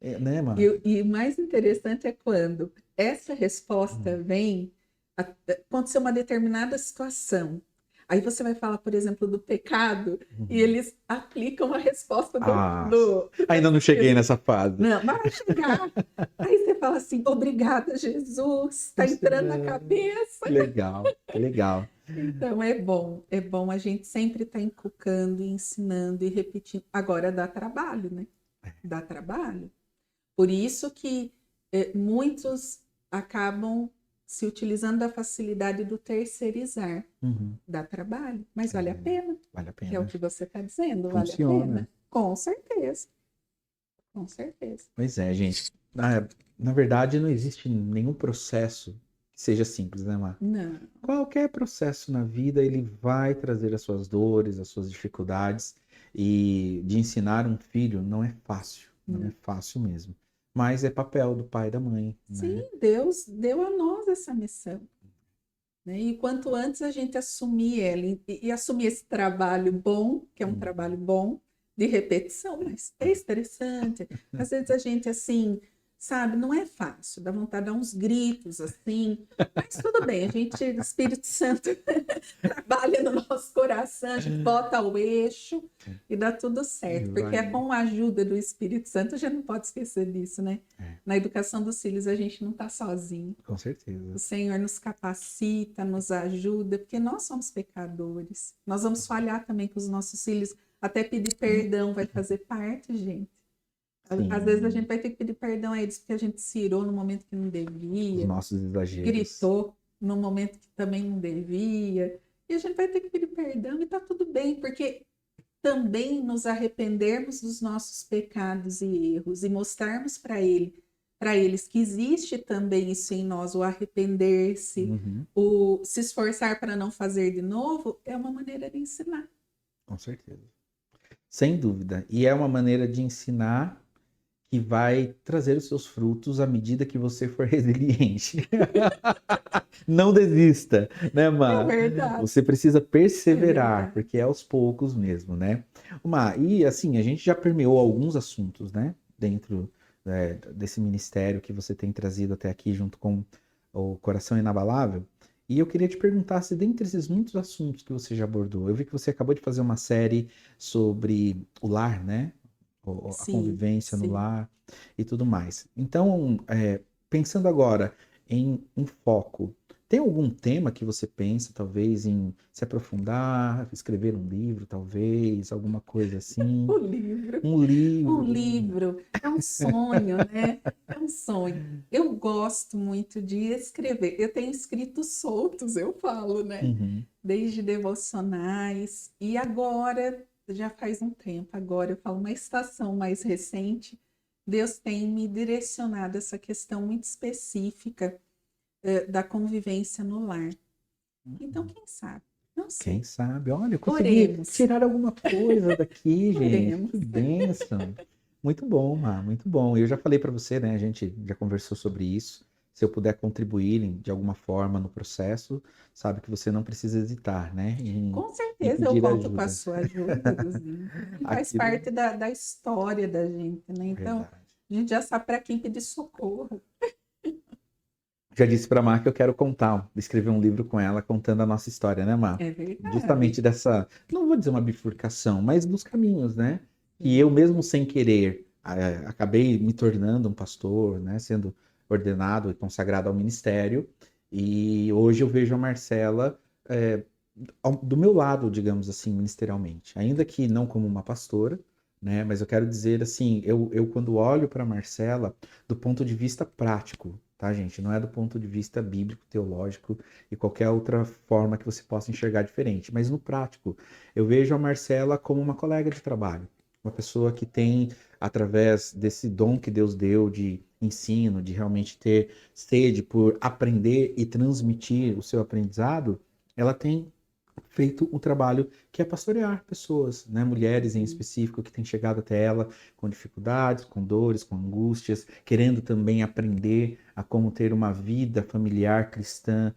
Né, mano? E o mais interessante é quando essa resposta vem, aconteceu uma determinada situação. Aí você vai falar, por exemplo, do pecado, e eles aplicam a resposta do... Ainda não cheguei nessa fase. Não, mas vai chegar. Aí você fala assim, obrigada, Jesus, está entrando na cabeça. Legal, legal. Então é bom a gente sempre estar inculcando, ensinando e repetindo. Agora dá trabalho, né? Dá trabalho. Por isso que muitos acabam se utilizando da facilidade do terceirizar. Dá trabalho, mas vale a pena. Vale a pena. Que é o que você está dizendo, Funciona. vale a pena. Com certeza. Com certeza. Pois é, gente. na verdade, não existe nenhum processo que seja simples, né, Mar? Não. Qualquer processo na vida, ele vai trazer as suas dores, as suas dificuldades. E de ensinar um filho não é fácil, não é Não. fácil mesmo. Mas é papel do pai e da mãe, né? Sim, Deus deu a nós essa missão, né? E quanto antes a gente assumir ela e assumir esse trabalho bom, que é um Hum. trabalho bom, de repetição, mas é estressante. Às vezes a gente, assim, sabe, não é fácil, dá vontade de dar uns gritos, assim, mas tudo bem, a gente, o Espírito Santo trabalha no nosso coração, a gente bota o eixo e dá tudo E certo, porque é vai. com a ajuda do Espírito Santo, a gente não pode esquecer disso, né? É, Na educação dos filhos a gente não está sozinho. com certeza. O Senhor nos capacita, nos ajuda, porque nós somos pecadores. Nós vamos falhar também com os nossos filhos. Até pedir perdão vai fazer parte, gente. Às vezes a Sim, gente vai ter que pedir perdão a eles porque a gente se irou no momento que não os devia, nossos exageros. gritou no momento que também não devia. E a gente vai ter que pedir perdão e tá tudo bem, porque também nos arrependermos dos nossos pecados e erros e mostrarmos para eles que existe também isso em nós, o arrepender-se, Uhum, o se esforçar para não fazer de novo, é uma maneira de ensinar. com certeza. Sem dúvida. E é uma maneira de ensinar que vai trazer os seus frutos à medida que você for resiliente. Não desista, né, É Má? verdade, Você precisa é perseverar, verdade. porque é aos poucos mesmo, né? Má, e assim, a gente já permeou alguns assuntos, né, dentro desse ministério que você tem trazido até aqui junto com o Coração Inabalável. E eu queria te perguntar se dentre esses muitos assuntos que você já abordou, eu vi que você acabou de fazer uma série sobre o lar, né? A Sim, convivência no sim. lar e tudo mais. Então, pensando agora em um foco, tem algum tema que você pensa, talvez, em se aprofundar, escrever um livro, talvez, alguma coisa assim? O livro. Um Um livro. livro é um sonho, né? É um sonho. Eu gosto muito de escrever. Eu tenho escrito soltos, eu falo, né? Uhum. Desde devocionais. E agora, já faz um tempo, agora eu falo uma estação mais recente, Deus tem me direcionado essa questão muito específica, da convivência no lar. Então, quem sabe? Não Quem sei. sabe? Olha, eu consegui Oremos, tirar alguma coisa daqui, gente. oremos. Que bênção. Muito bom, Má, muito bom. Eu já falei para você, né? A gente já conversou sobre isso. Se eu puder contribuir de alguma forma no processo, sabe que você não precisa hesitar, né? Com Em certeza eu pedir conto com a ajuda. sua ajuda, Guzinho. Faz Aquilo parte da história da gente, né? é Então, verdade. a gente já sabe para quem pedir socorro. Já disse para Má que eu quero contar, escrever um livro com ela contando a nossa história, né, Má? É verdade. Justamente dessa, não vou dizer uma bifurcação, mas dos caminhos, né? Que eu mesmo sem querer acabei me tornando um pastor, né? Sendo ordenado e consagrado ao ministério. E hoje eu vejo a Marcela do meu lado, digamos assim, ministerialmente. Ainda que não como uma pastora, né? Mas eu quero dizer assim, eu quando olho para Marcela, do ponto de vista prático, tá, gente? Não é do ponto de vista bíblico, teológico e qualquer outra forma que você possa enxergar diferente, mas no prático, eu vejo a Marcela como uma colega de trabalho, uma pessoa que tem, através desse dom que Deus deu de ensino, de realmente ter sede por aprender e transmitir o seu aprendizado, ela tem feito o trabalho que é pastorear pessoas, né? Mulheres em Uhum. específico que têm chegado até ela com dificuldades, com dores, com angústias, querendo também aprender a como ter uma vida familiar cristã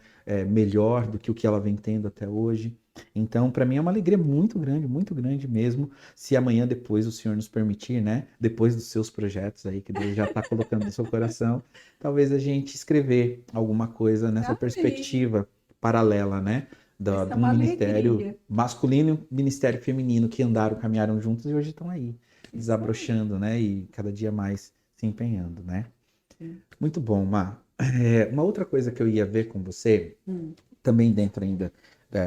melhor do que o que ela vem tendo até hoje. Então, para mim é uma alegria muito grande mesmo, se amanhã depois o Senhor nos permitir, né? Depois dos seus projetos aí que Deus já está colocando no seu coração, talvez a gente escrever alguma coisa nessa Amém. perspectiva paralela, né? Vai ser De um uma ministério alegria. masculino e um ministério feminino que andaram, caminharam juntos e hoje estão aí, Isso aí. desabrochando, né? E cada dia mais se empenhando, né? Sim. Muito bom, Má. Uma outra coisa que eu ia ver com você, Hum. também dentro ainda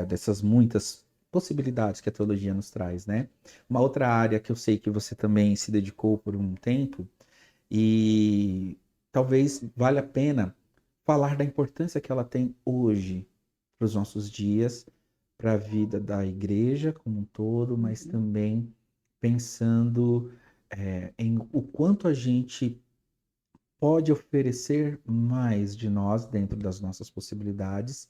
dessas muitas possibilidades que a teologia nos traz, né? Uma outra área que eu sei que você também se dedicou por um tempo e talvez valha a pena falar da importância que ela tem hoje para os nossos dias, para a vida da igreja como um todo, mas Uhum. também pensando em o quanto a gente pode oferecer mais de nós dentro das nossas possibilidades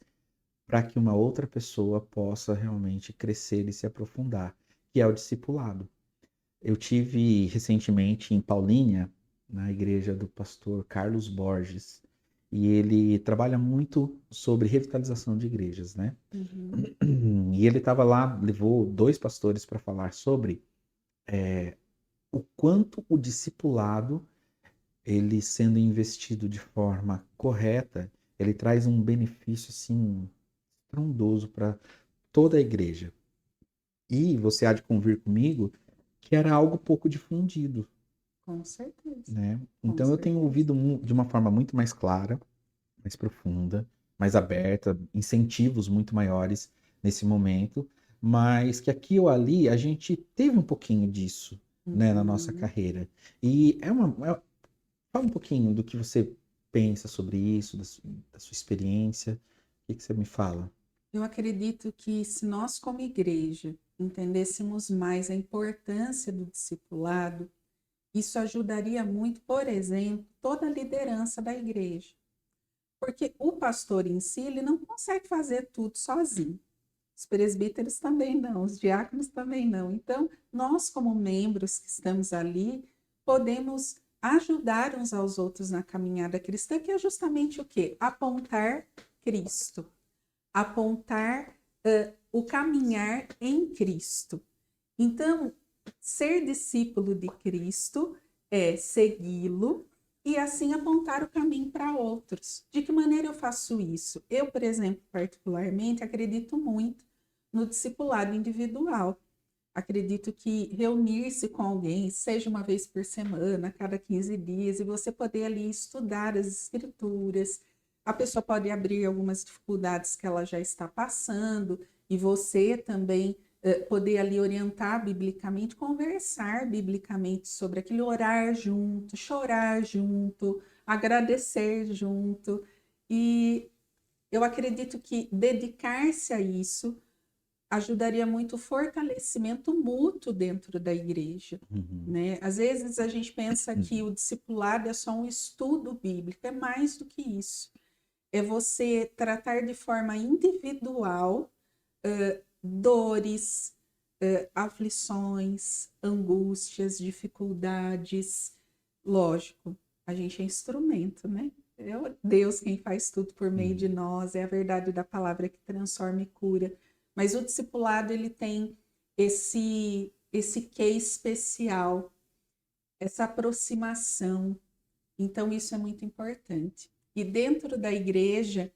para que uma outra pessoa possa realmente crescer e se aprofundar, que é o discipulado. Eu tive recentemente em Paulínia, na igreja do pastor Carlos Borges, e ele trabalha muito sobre revitalização de igrejas, né? E ele estava lá, levou 2 pastores para falar sobre o quanto o discipulado, ele sendo investido de forma correta, ele traz um benefício assim estrondoso para toda a igreja. E você há de convir comigo que era algo pouco difundido, Com certeza, né? com Então eu tenho certeza. ouvido de uma forma muito mais clara, mais profunda, mais aberta, incentivos muito maiores nesse momento, mas que aqui ou ali a gente teve um pouquinho disso, né, na nossa Uhum. carreira. E fala um pouquinho do que você pensa sobre isso, da sua experiência. O que que você me fala? Eu acredito que se nós, como igreja, entendêssemos mais a importância do discipulado, isso ajudaria muito, por exemplo, toda a liderança da igreja. Porque o pastor em si, ele não consegue fazer tudo sozinho. Os presbíteros também não, os diáconos também não. Então, nós, como membros que estamos ali, podemos ajudar uns aos outros na caminhada cristã, que é justamente o quê? Apontar Cristo, apontar o caminhar em Cristo. Então, ser discípulo de Cristo é segui-lo e assim apontar o caminho para outros. De que maneira eu faço isso? Eu, por exemplo, particularmente, acredito muito no discipulado individual. Acredito que reunir-se com alguém, seja uma vez por semana, a cada 15 dias, e você poder ali estudar as escrituras, a pessoa pode abrir algumas dificuldades que ela já está passando, e você também poder ali orientar biblicamente, conversar biblicamente sobre aquilo, orar junto, chorar junto, agradecer junto. E eu acredito que dedicar-se a isso ajudaria muito o fortalecimento mútuo dentro da igreja, Uhum. né? Às vezes a gente pensa que Uhum. o discipulado é só um estudo bíblico, é mais do que isso. É você tratar de forma individual dores, aflições, angústias, dificuldades. Lógico, a gente é instrumento, né? É Deus quem faz tudo por meio de Uhum. nós, é a verdade da palavra que transforma e cura. Mas o discipulado, ele tem esse quê especial, essa aproximação. Então, isso é muito importante. E dentro da igreja,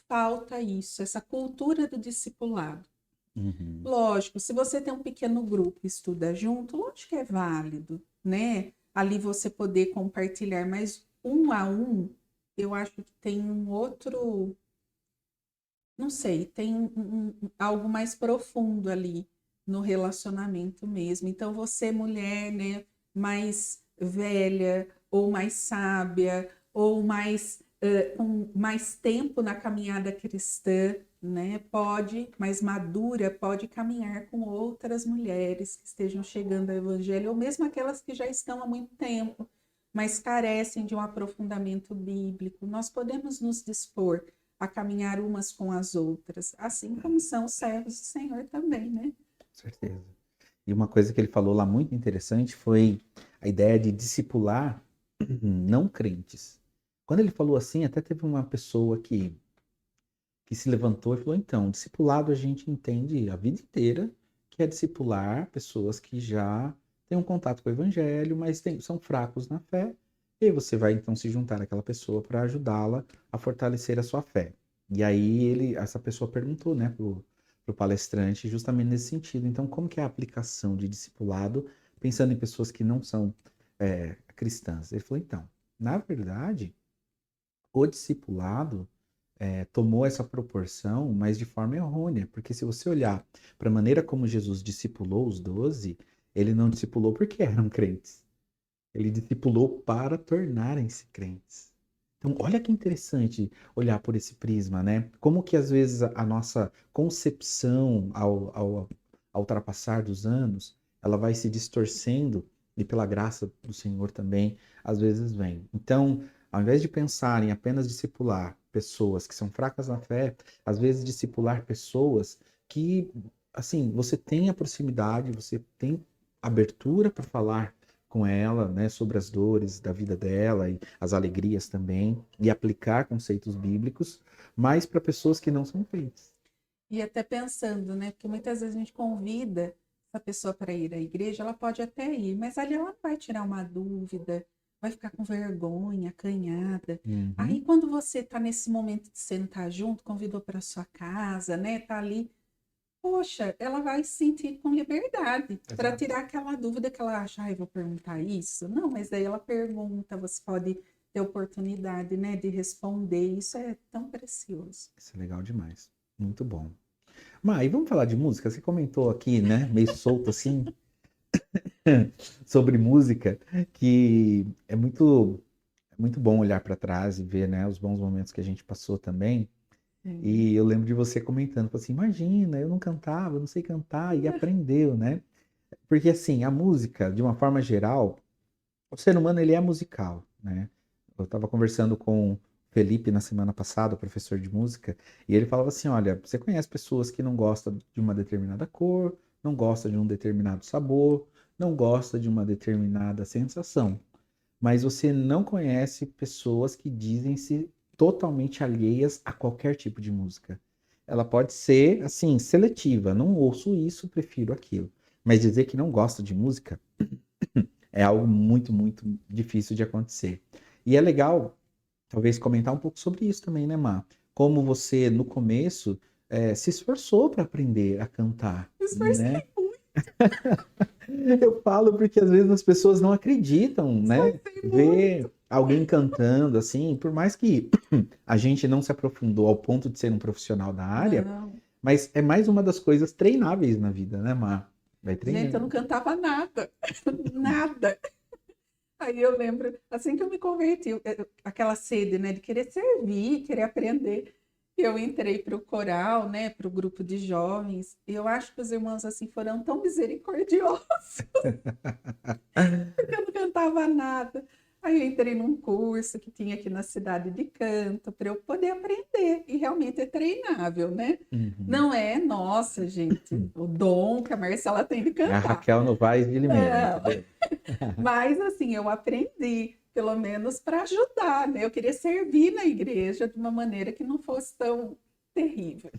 falta isso, essa cultura do discipulado. Uhum. Lógico, se você tem um pequeno grupo e estuda junto, lógico que é válido, né? Ali você poder compartilhar, mas um a um, eu acho que tem um outro, não sei, tem algo mais profundo ali no relacionamento mesmo. Então, você, mulher, né, mais velha, ou mais sábia, ou mais com mais tempo na caminhada cristã, né, pode, mais madura, pode caminhar com outras mulheres que estejam chegando ao evangelho, ou mesmo aquelas que já estão há muito tempo, mas carecem de um aprofundamento bíblico. Nós podemos nos dispor a caminhar umas com as outras, assim como são os servos do Senhor também, né? Com certeza. E uma coisa que ele falou lá muito interessante foi a ideia de discipular não crentes. Quando ele falou assim, até teve uma pessoa que se levantou e falou: então, discipulado a gente entende a vida inteira, que é discipular pessoas que já têm um contato com o evangelho, mas são fracos na fé, e aí você vai então se juntar àquela pessoa para ajudá-la a fortalecer a sua fé. E aí essa pessoa perguntou, né, pro palestrante justamente nesse sentido. Então, como que é a aplicação de discipulado pensando em pessoas que não são cristãs? Ele falou: então, na verdade, o discipulado tomou essa proporção, mas de forma errônea, porque se você olhar para a maneira como Jesus discipulou os 12, ele não discipulou porque eram crentes, ele discipulou para tornarem-se crentes. Então, olha que interessante olhar por esse prisma, né? Como que às vezes a nossa concepção ao ultrapassar dos anos, ela vai se distorcendo, e pela graça do Senhor também, às vezes vem. Então, ao invés de pensar em apenas discipular pessoas que são fracas na fé, às vezes discipular pessoas que, assim, você tem a proximidade, você tem abertura para falar com ela, né, sobre as dores da vida dela e as alegrias também, e aplicar conceitos bíblicos, mas para pessoas que não são crentes. E até pensando, né? Porque muitas vezes a gente convida essa pessoa para ir à igreja, ela pode até ir, mas ali ela vai tirar uma dúvida, vai ficar com vergonha, acanhada. Uhum, Aí quando você está nesse momento de sentar junto, convidou para sua casa, né? Tá ali, poxa, ela vai se sentir com liberdade para exato. tirar aquela dúvida que ela acha, ai, vou perguntar isso. Não, mas daí ela pergunta, você pode ter oportunidade, né, de responder. Isso é tão precioso. Isso é legal demais. Muito bom. Mas, e vamos falar de música? Você comentou aqui, né, meio solto assim, sobre música, que é muito bom olhar para trás e ver, né, os bons momentos que a gente passou também. Sim. E eu lembro de você comentando, falou assim, imagina, eu não cantava, eu não sei cantar, e aprendeu, né? Porque assim, a música, de uma forma geral, o ser humano ele é musical, né? Eu estava conversando com o Felipe na semana passada, o professor de música, e ele falava assim, olha, você conhece pessoas que não gostam de uma determinada cor, não gostam de um determinado sabor, não gosta de uma determinada sensação, mas você não conhece pessoas que dizem-se totalmente alheias a qualquer tipo de música. Ela pode ser, assim, seletiva, não ouço isso, prefiro aquilo. Mas dizer que não gosta de música é algo muito, muito difícil de acontecer. E é legal, talvez, comentar um pouco sobre isso também, né, Má? Como você, no começo, se esforçou para aprender a cantar, Me né? esforcei muito, Eu falo porque às vezes as pessoas não acreditam, me né? esforcei Ver muito. alguém cantando assim, por mais que a gente não se aprofundou ao ponto de ser um profissional da área, Não, mas é mais uma das coisas treináveis na vida, né, Mar? Vai gente, eu não treinando. cantava nada, nada. Aí eu lembro, assim que eu me converti, aquela sede, né, de querer servir, querer aprender, eu entrei para o coral, né, para o grupo de jovens. E eu acho que os irmãos assim foram tão misericordiosos, porque eu não cantava nada. Aí eu entrei num curso que tinha aqui na cidade de canto para eu poder aprender. E realmente é treinável, né? Uhum. Não é, nossa, gente, o dom que a Marcela tem de É a cantar. Raquel Novaes de Limeira, Não. entendeu? Mas assim, eu aprendi, pelo menos para ajudar, né? Eu queria servir na igreja de uma maneira que não fosse tão terrível.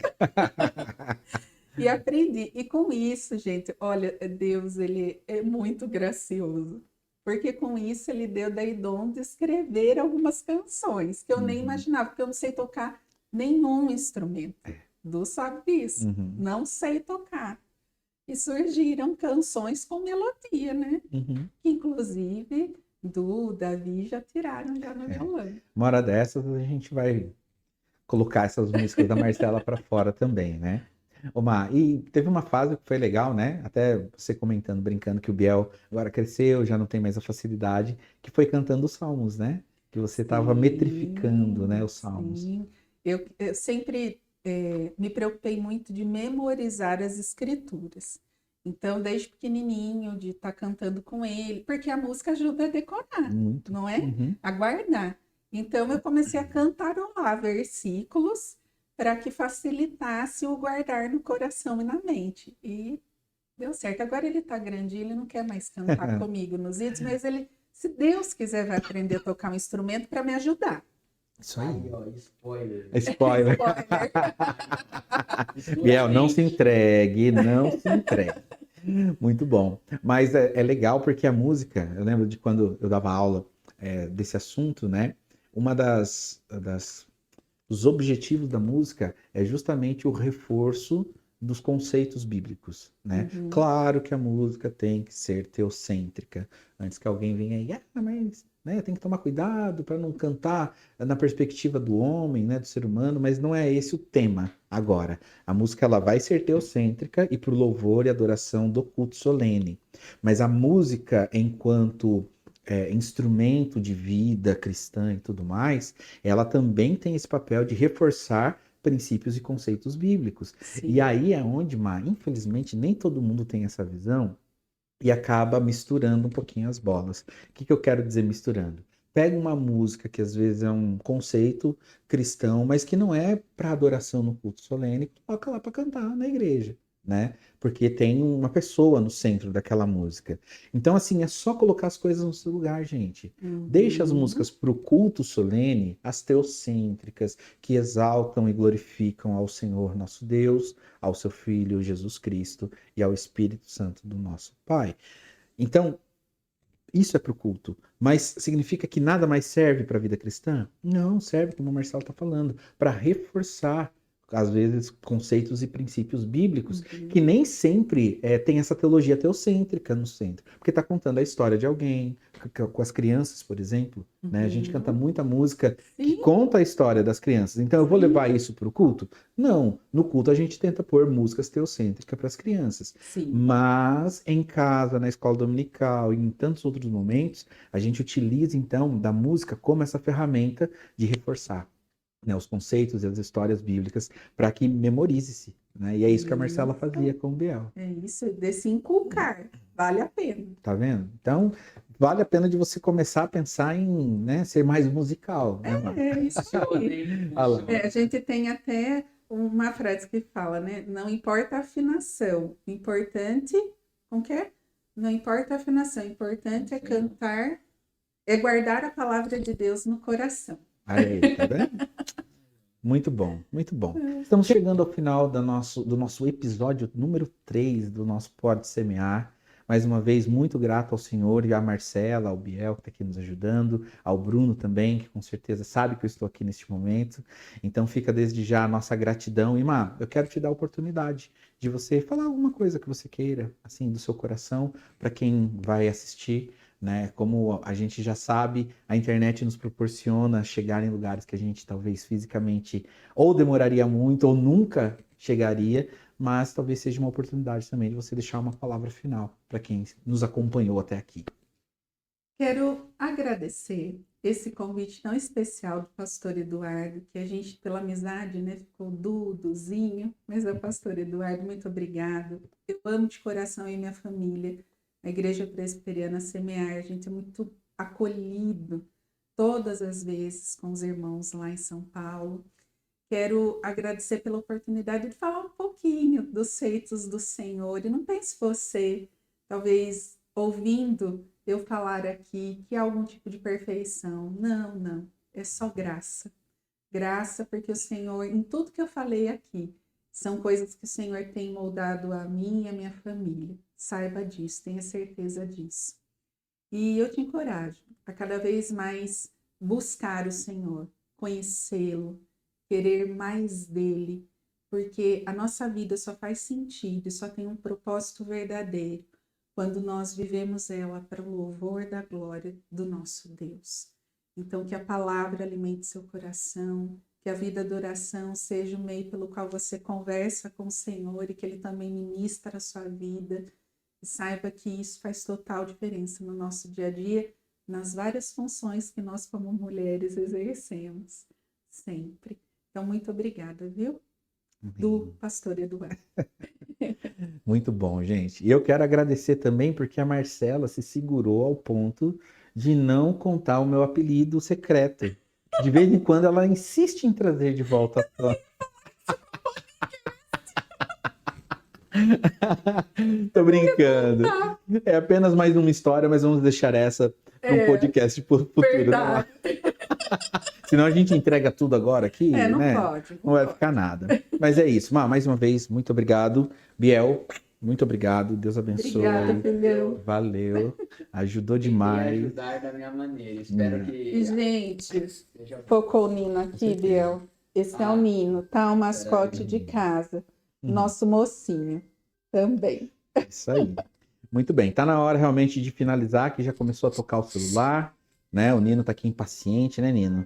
E aprendi. E com isso, gente, olha, Deus, ele é muito gracioso. Porque com isso ele deu daí dom de escrever algumas canções que eu nem Uhum. imaginava, porque eu não sei tocar nenhum instrumento. Du sabe disso. Uhum. Não sei tocar. E surgiram canções com melodia, né? Uhum. Que inclusive Du, Davi já tiraram já no É. violão. Uma hora dessas a gente vai colocar essas músicas da Marcela para fora também, né? Uma, e teve uma fase que foi legal, né? Até você comentando, brincando que o Biel agora cresceu, já não tem mais a facilidade, que foi cantando os salmos, né? Que você estava metrificando, né, Sim, os salmos. sim. Eu sempre me preocupei muito de memorizar as escrituras. Então, desde pequenininho, de estar cantando com ele, porque a música ajuda a decorar, Muito. não é? Uhum. A guardar. Então, eu comecei a cantarolar versículos para que facilitasse o guardar no coração e na mente. E deu certo. Agora ele está grande, ele não quer mais cantar comigo nos vídeos, mas ele, se Deus quiser, vai aprender a tocar um instrumento para me ajudar. Isso Aí, aí. ó, spoiler. É spoiler. Spoiler. Biel, não se Futuramente. entregue, não se entregue. Muito bom. Mas é legal porque a música, eu lembro de quando eu dava aula desse assunto, né? Uma dos objetivos da música é justamente o reforço dos conceitos bíblicos, né? Uhum. Claro que a música tem que ser teocêntrica. Antes que alguém venha aí, mas né, tem que tomar cuidado para não cantar na perspectiva do homem, né, do ser humano, mas não é esse o tema agora. A música ela vai ser teocêntrica e para o louvor e adoração do culto solene. Mas a música, enquanto instrumento de vida cristã e tudo mais, ela também tem esse papel de reforçar princípios e conceitos bíblicos. E Sim. aí é onde, Má, infelizmente, nem todo mundo tem essa visão, e acaba misturando um pouquinho as bolas. O que eu quero dizer misturando? Pega uma música que às vezes é um conceito cristão, mas que não é para adoração no culto solene, coloca lá para cantar na igreja, né? Porque tem uma pessoa no centro daquela música. Então, assim, é só colocar as coisas no seu lugar, gente. Deixa as músicas para o culto solene, as teocêntricas, que exaltam e glorificam ao Senhor nosso Deus, ao seu Filho Jesus Cristo e ao Espírito Santo do nosso Pai. Então, isso é para o culto, mas significa que nada mais serve para a vida cristã? Não, serve, como o Marcelo está falando, para reforçar, às vezes, conceitos e princípios bíblicos, que nem sempre tem essa teologia teocêntrica no centro, porque está contando a história de alguém, com as crianças, por exemplo, né? A gente canta muita música que conta a história das crianças, então eu vou levar isso para o culto? Não, no culto a gente tenta pôr músicas teocêntricas para as crianças, mas em casa, na escola dominical e em tantos outros momentos, a gente utiliza então da música como essa ferramenta de reforçar, né, os conceitos e as histórias bíblicas para que memorize-se, né? E é isso que a Marcela fazia com o Biel. É isso, desse inculcar, vale a pena. Tá vendo? Então, vale a pena de você começar a pensar em, né, ser mais musical. Né, É isso aí. A gente tem até uma frase que fala, né? Não importa a afinação, o importante, como que é? Não importa a afinação, o importante é cantar, é guardar a palavra de Deus no coração. Aí, tá vendo? Muito bom, muito bom. Estamos chegando ao final do nosso episódio número 3 do nosso Pode Semear. Mais uma vez, muito grato ao Senhor e à Marcela, ao Biel, que está aqui nos ajudando, ao Bruno também, que com certeza sabe que eu estou aqui neste momento. Então fica desde já a nossa gratidão. E, Má, eu quero te dar a oportunidade de você falar alguma coisa que você queira, assim, do seu coração, para quem vai assistir. Né? Como a gente já sabe, a internet nos proporciona chegar em lugares que a gente talvez fisicamente ou demoraria muito ou nunca chegaria, mas talvez seja uma oportunidade também de você deixar uma palavra final para quem nos acompanhou até aqui. Quero agradecer esse convite tão especial do pastor Eduardo, que a gente, pela amizade, né, ficou Duduzinho, mas é o pastor Eduardo, muito obrigado. Eu amo de coração e minha família. A Igreja Presbiteriana Semear, a gente é muito acolhido todas as vezes com os irmãos lá em São Paulo. Quero agradecer pela oportunidade de falar um pouquinho dos feitos do Senhor. E não pense você, talvez ouvindo eu falar aqui, que há algum tipo de perfeição. Não, não. É só graça. Graça porque o Senhor, em tudo que eu falei aqui, são coisas que o Senhor tem moldado a mim e a minha família. Saiba disso, tenha certeza disso. E eu te encorajo a cada vez mais buscar o Senhor, conhecê-lo, querer mais dele, porque a nossa vida só faz sentido e só tem um propósito verdadeiro quando nós vivemos ela para o louvor da glória do nosso Deus. Então, que a palavra alimente seu coração, que a vida da oração seja o meio pelo qual você conversa com o Senhor e que Ele também ministra a sua vida. E saiba que isso faz total diferença no nosso dia a dia, nas várias funções que nós como mulheres exercemos, sempre. Então, muito obrigada, viu? Do pastor Eduardo. Muito bom, gente. E eu quero agradecer também porque a Marcela se segurou ao ponto de não contar o meu apelido secreto. De vez em quando ela insiste em trazer de volta a sua... Tô brincando. É apenas mais uma história, mas vamos deixar essa para um podcast futuro. Verdade. Senão a gente entrega tudo agora aqui, não né? pode. Não vai ficar nada. Mas é isso. Mais uma vez, muito obrigado. Biel, muito obrigado. Deus abençoe. Obrigada, filhão. Valeu. Ajudou Tentei demais. ajudar da minha maneira. Espero que... E, gente, focou o Nino aqui, Biel. Esse é o Nino, tá? O mascote de casa. Nosso mocinho também. Isso aí. Muito bem. Tá na hora realmente de finalizar, que já começou a tocar o celular, né? O Nino tá aqui impaciente, né, Nino?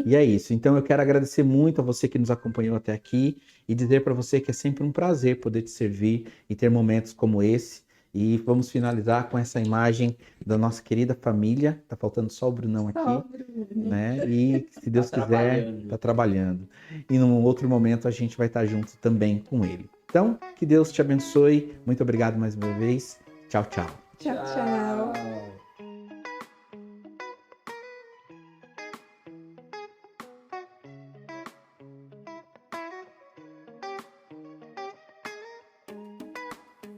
E é isso. Então eu quero agradecer muito a você que nos acompanhou até aqui e dizer para você que é sempre um prazer poder te servir e ter momentos como esse. E vamos finalizar com essa imagem da nossa querida família. Tá faltando só o Brunão aqui, né? E se Deus quiser, tá trabalhando. E num outro momento a gente vai estar junto também com ele. Então, que Deus te abençoe. Muito obrigado mais uma vez. Tchau, tchau. Tchau, tchau.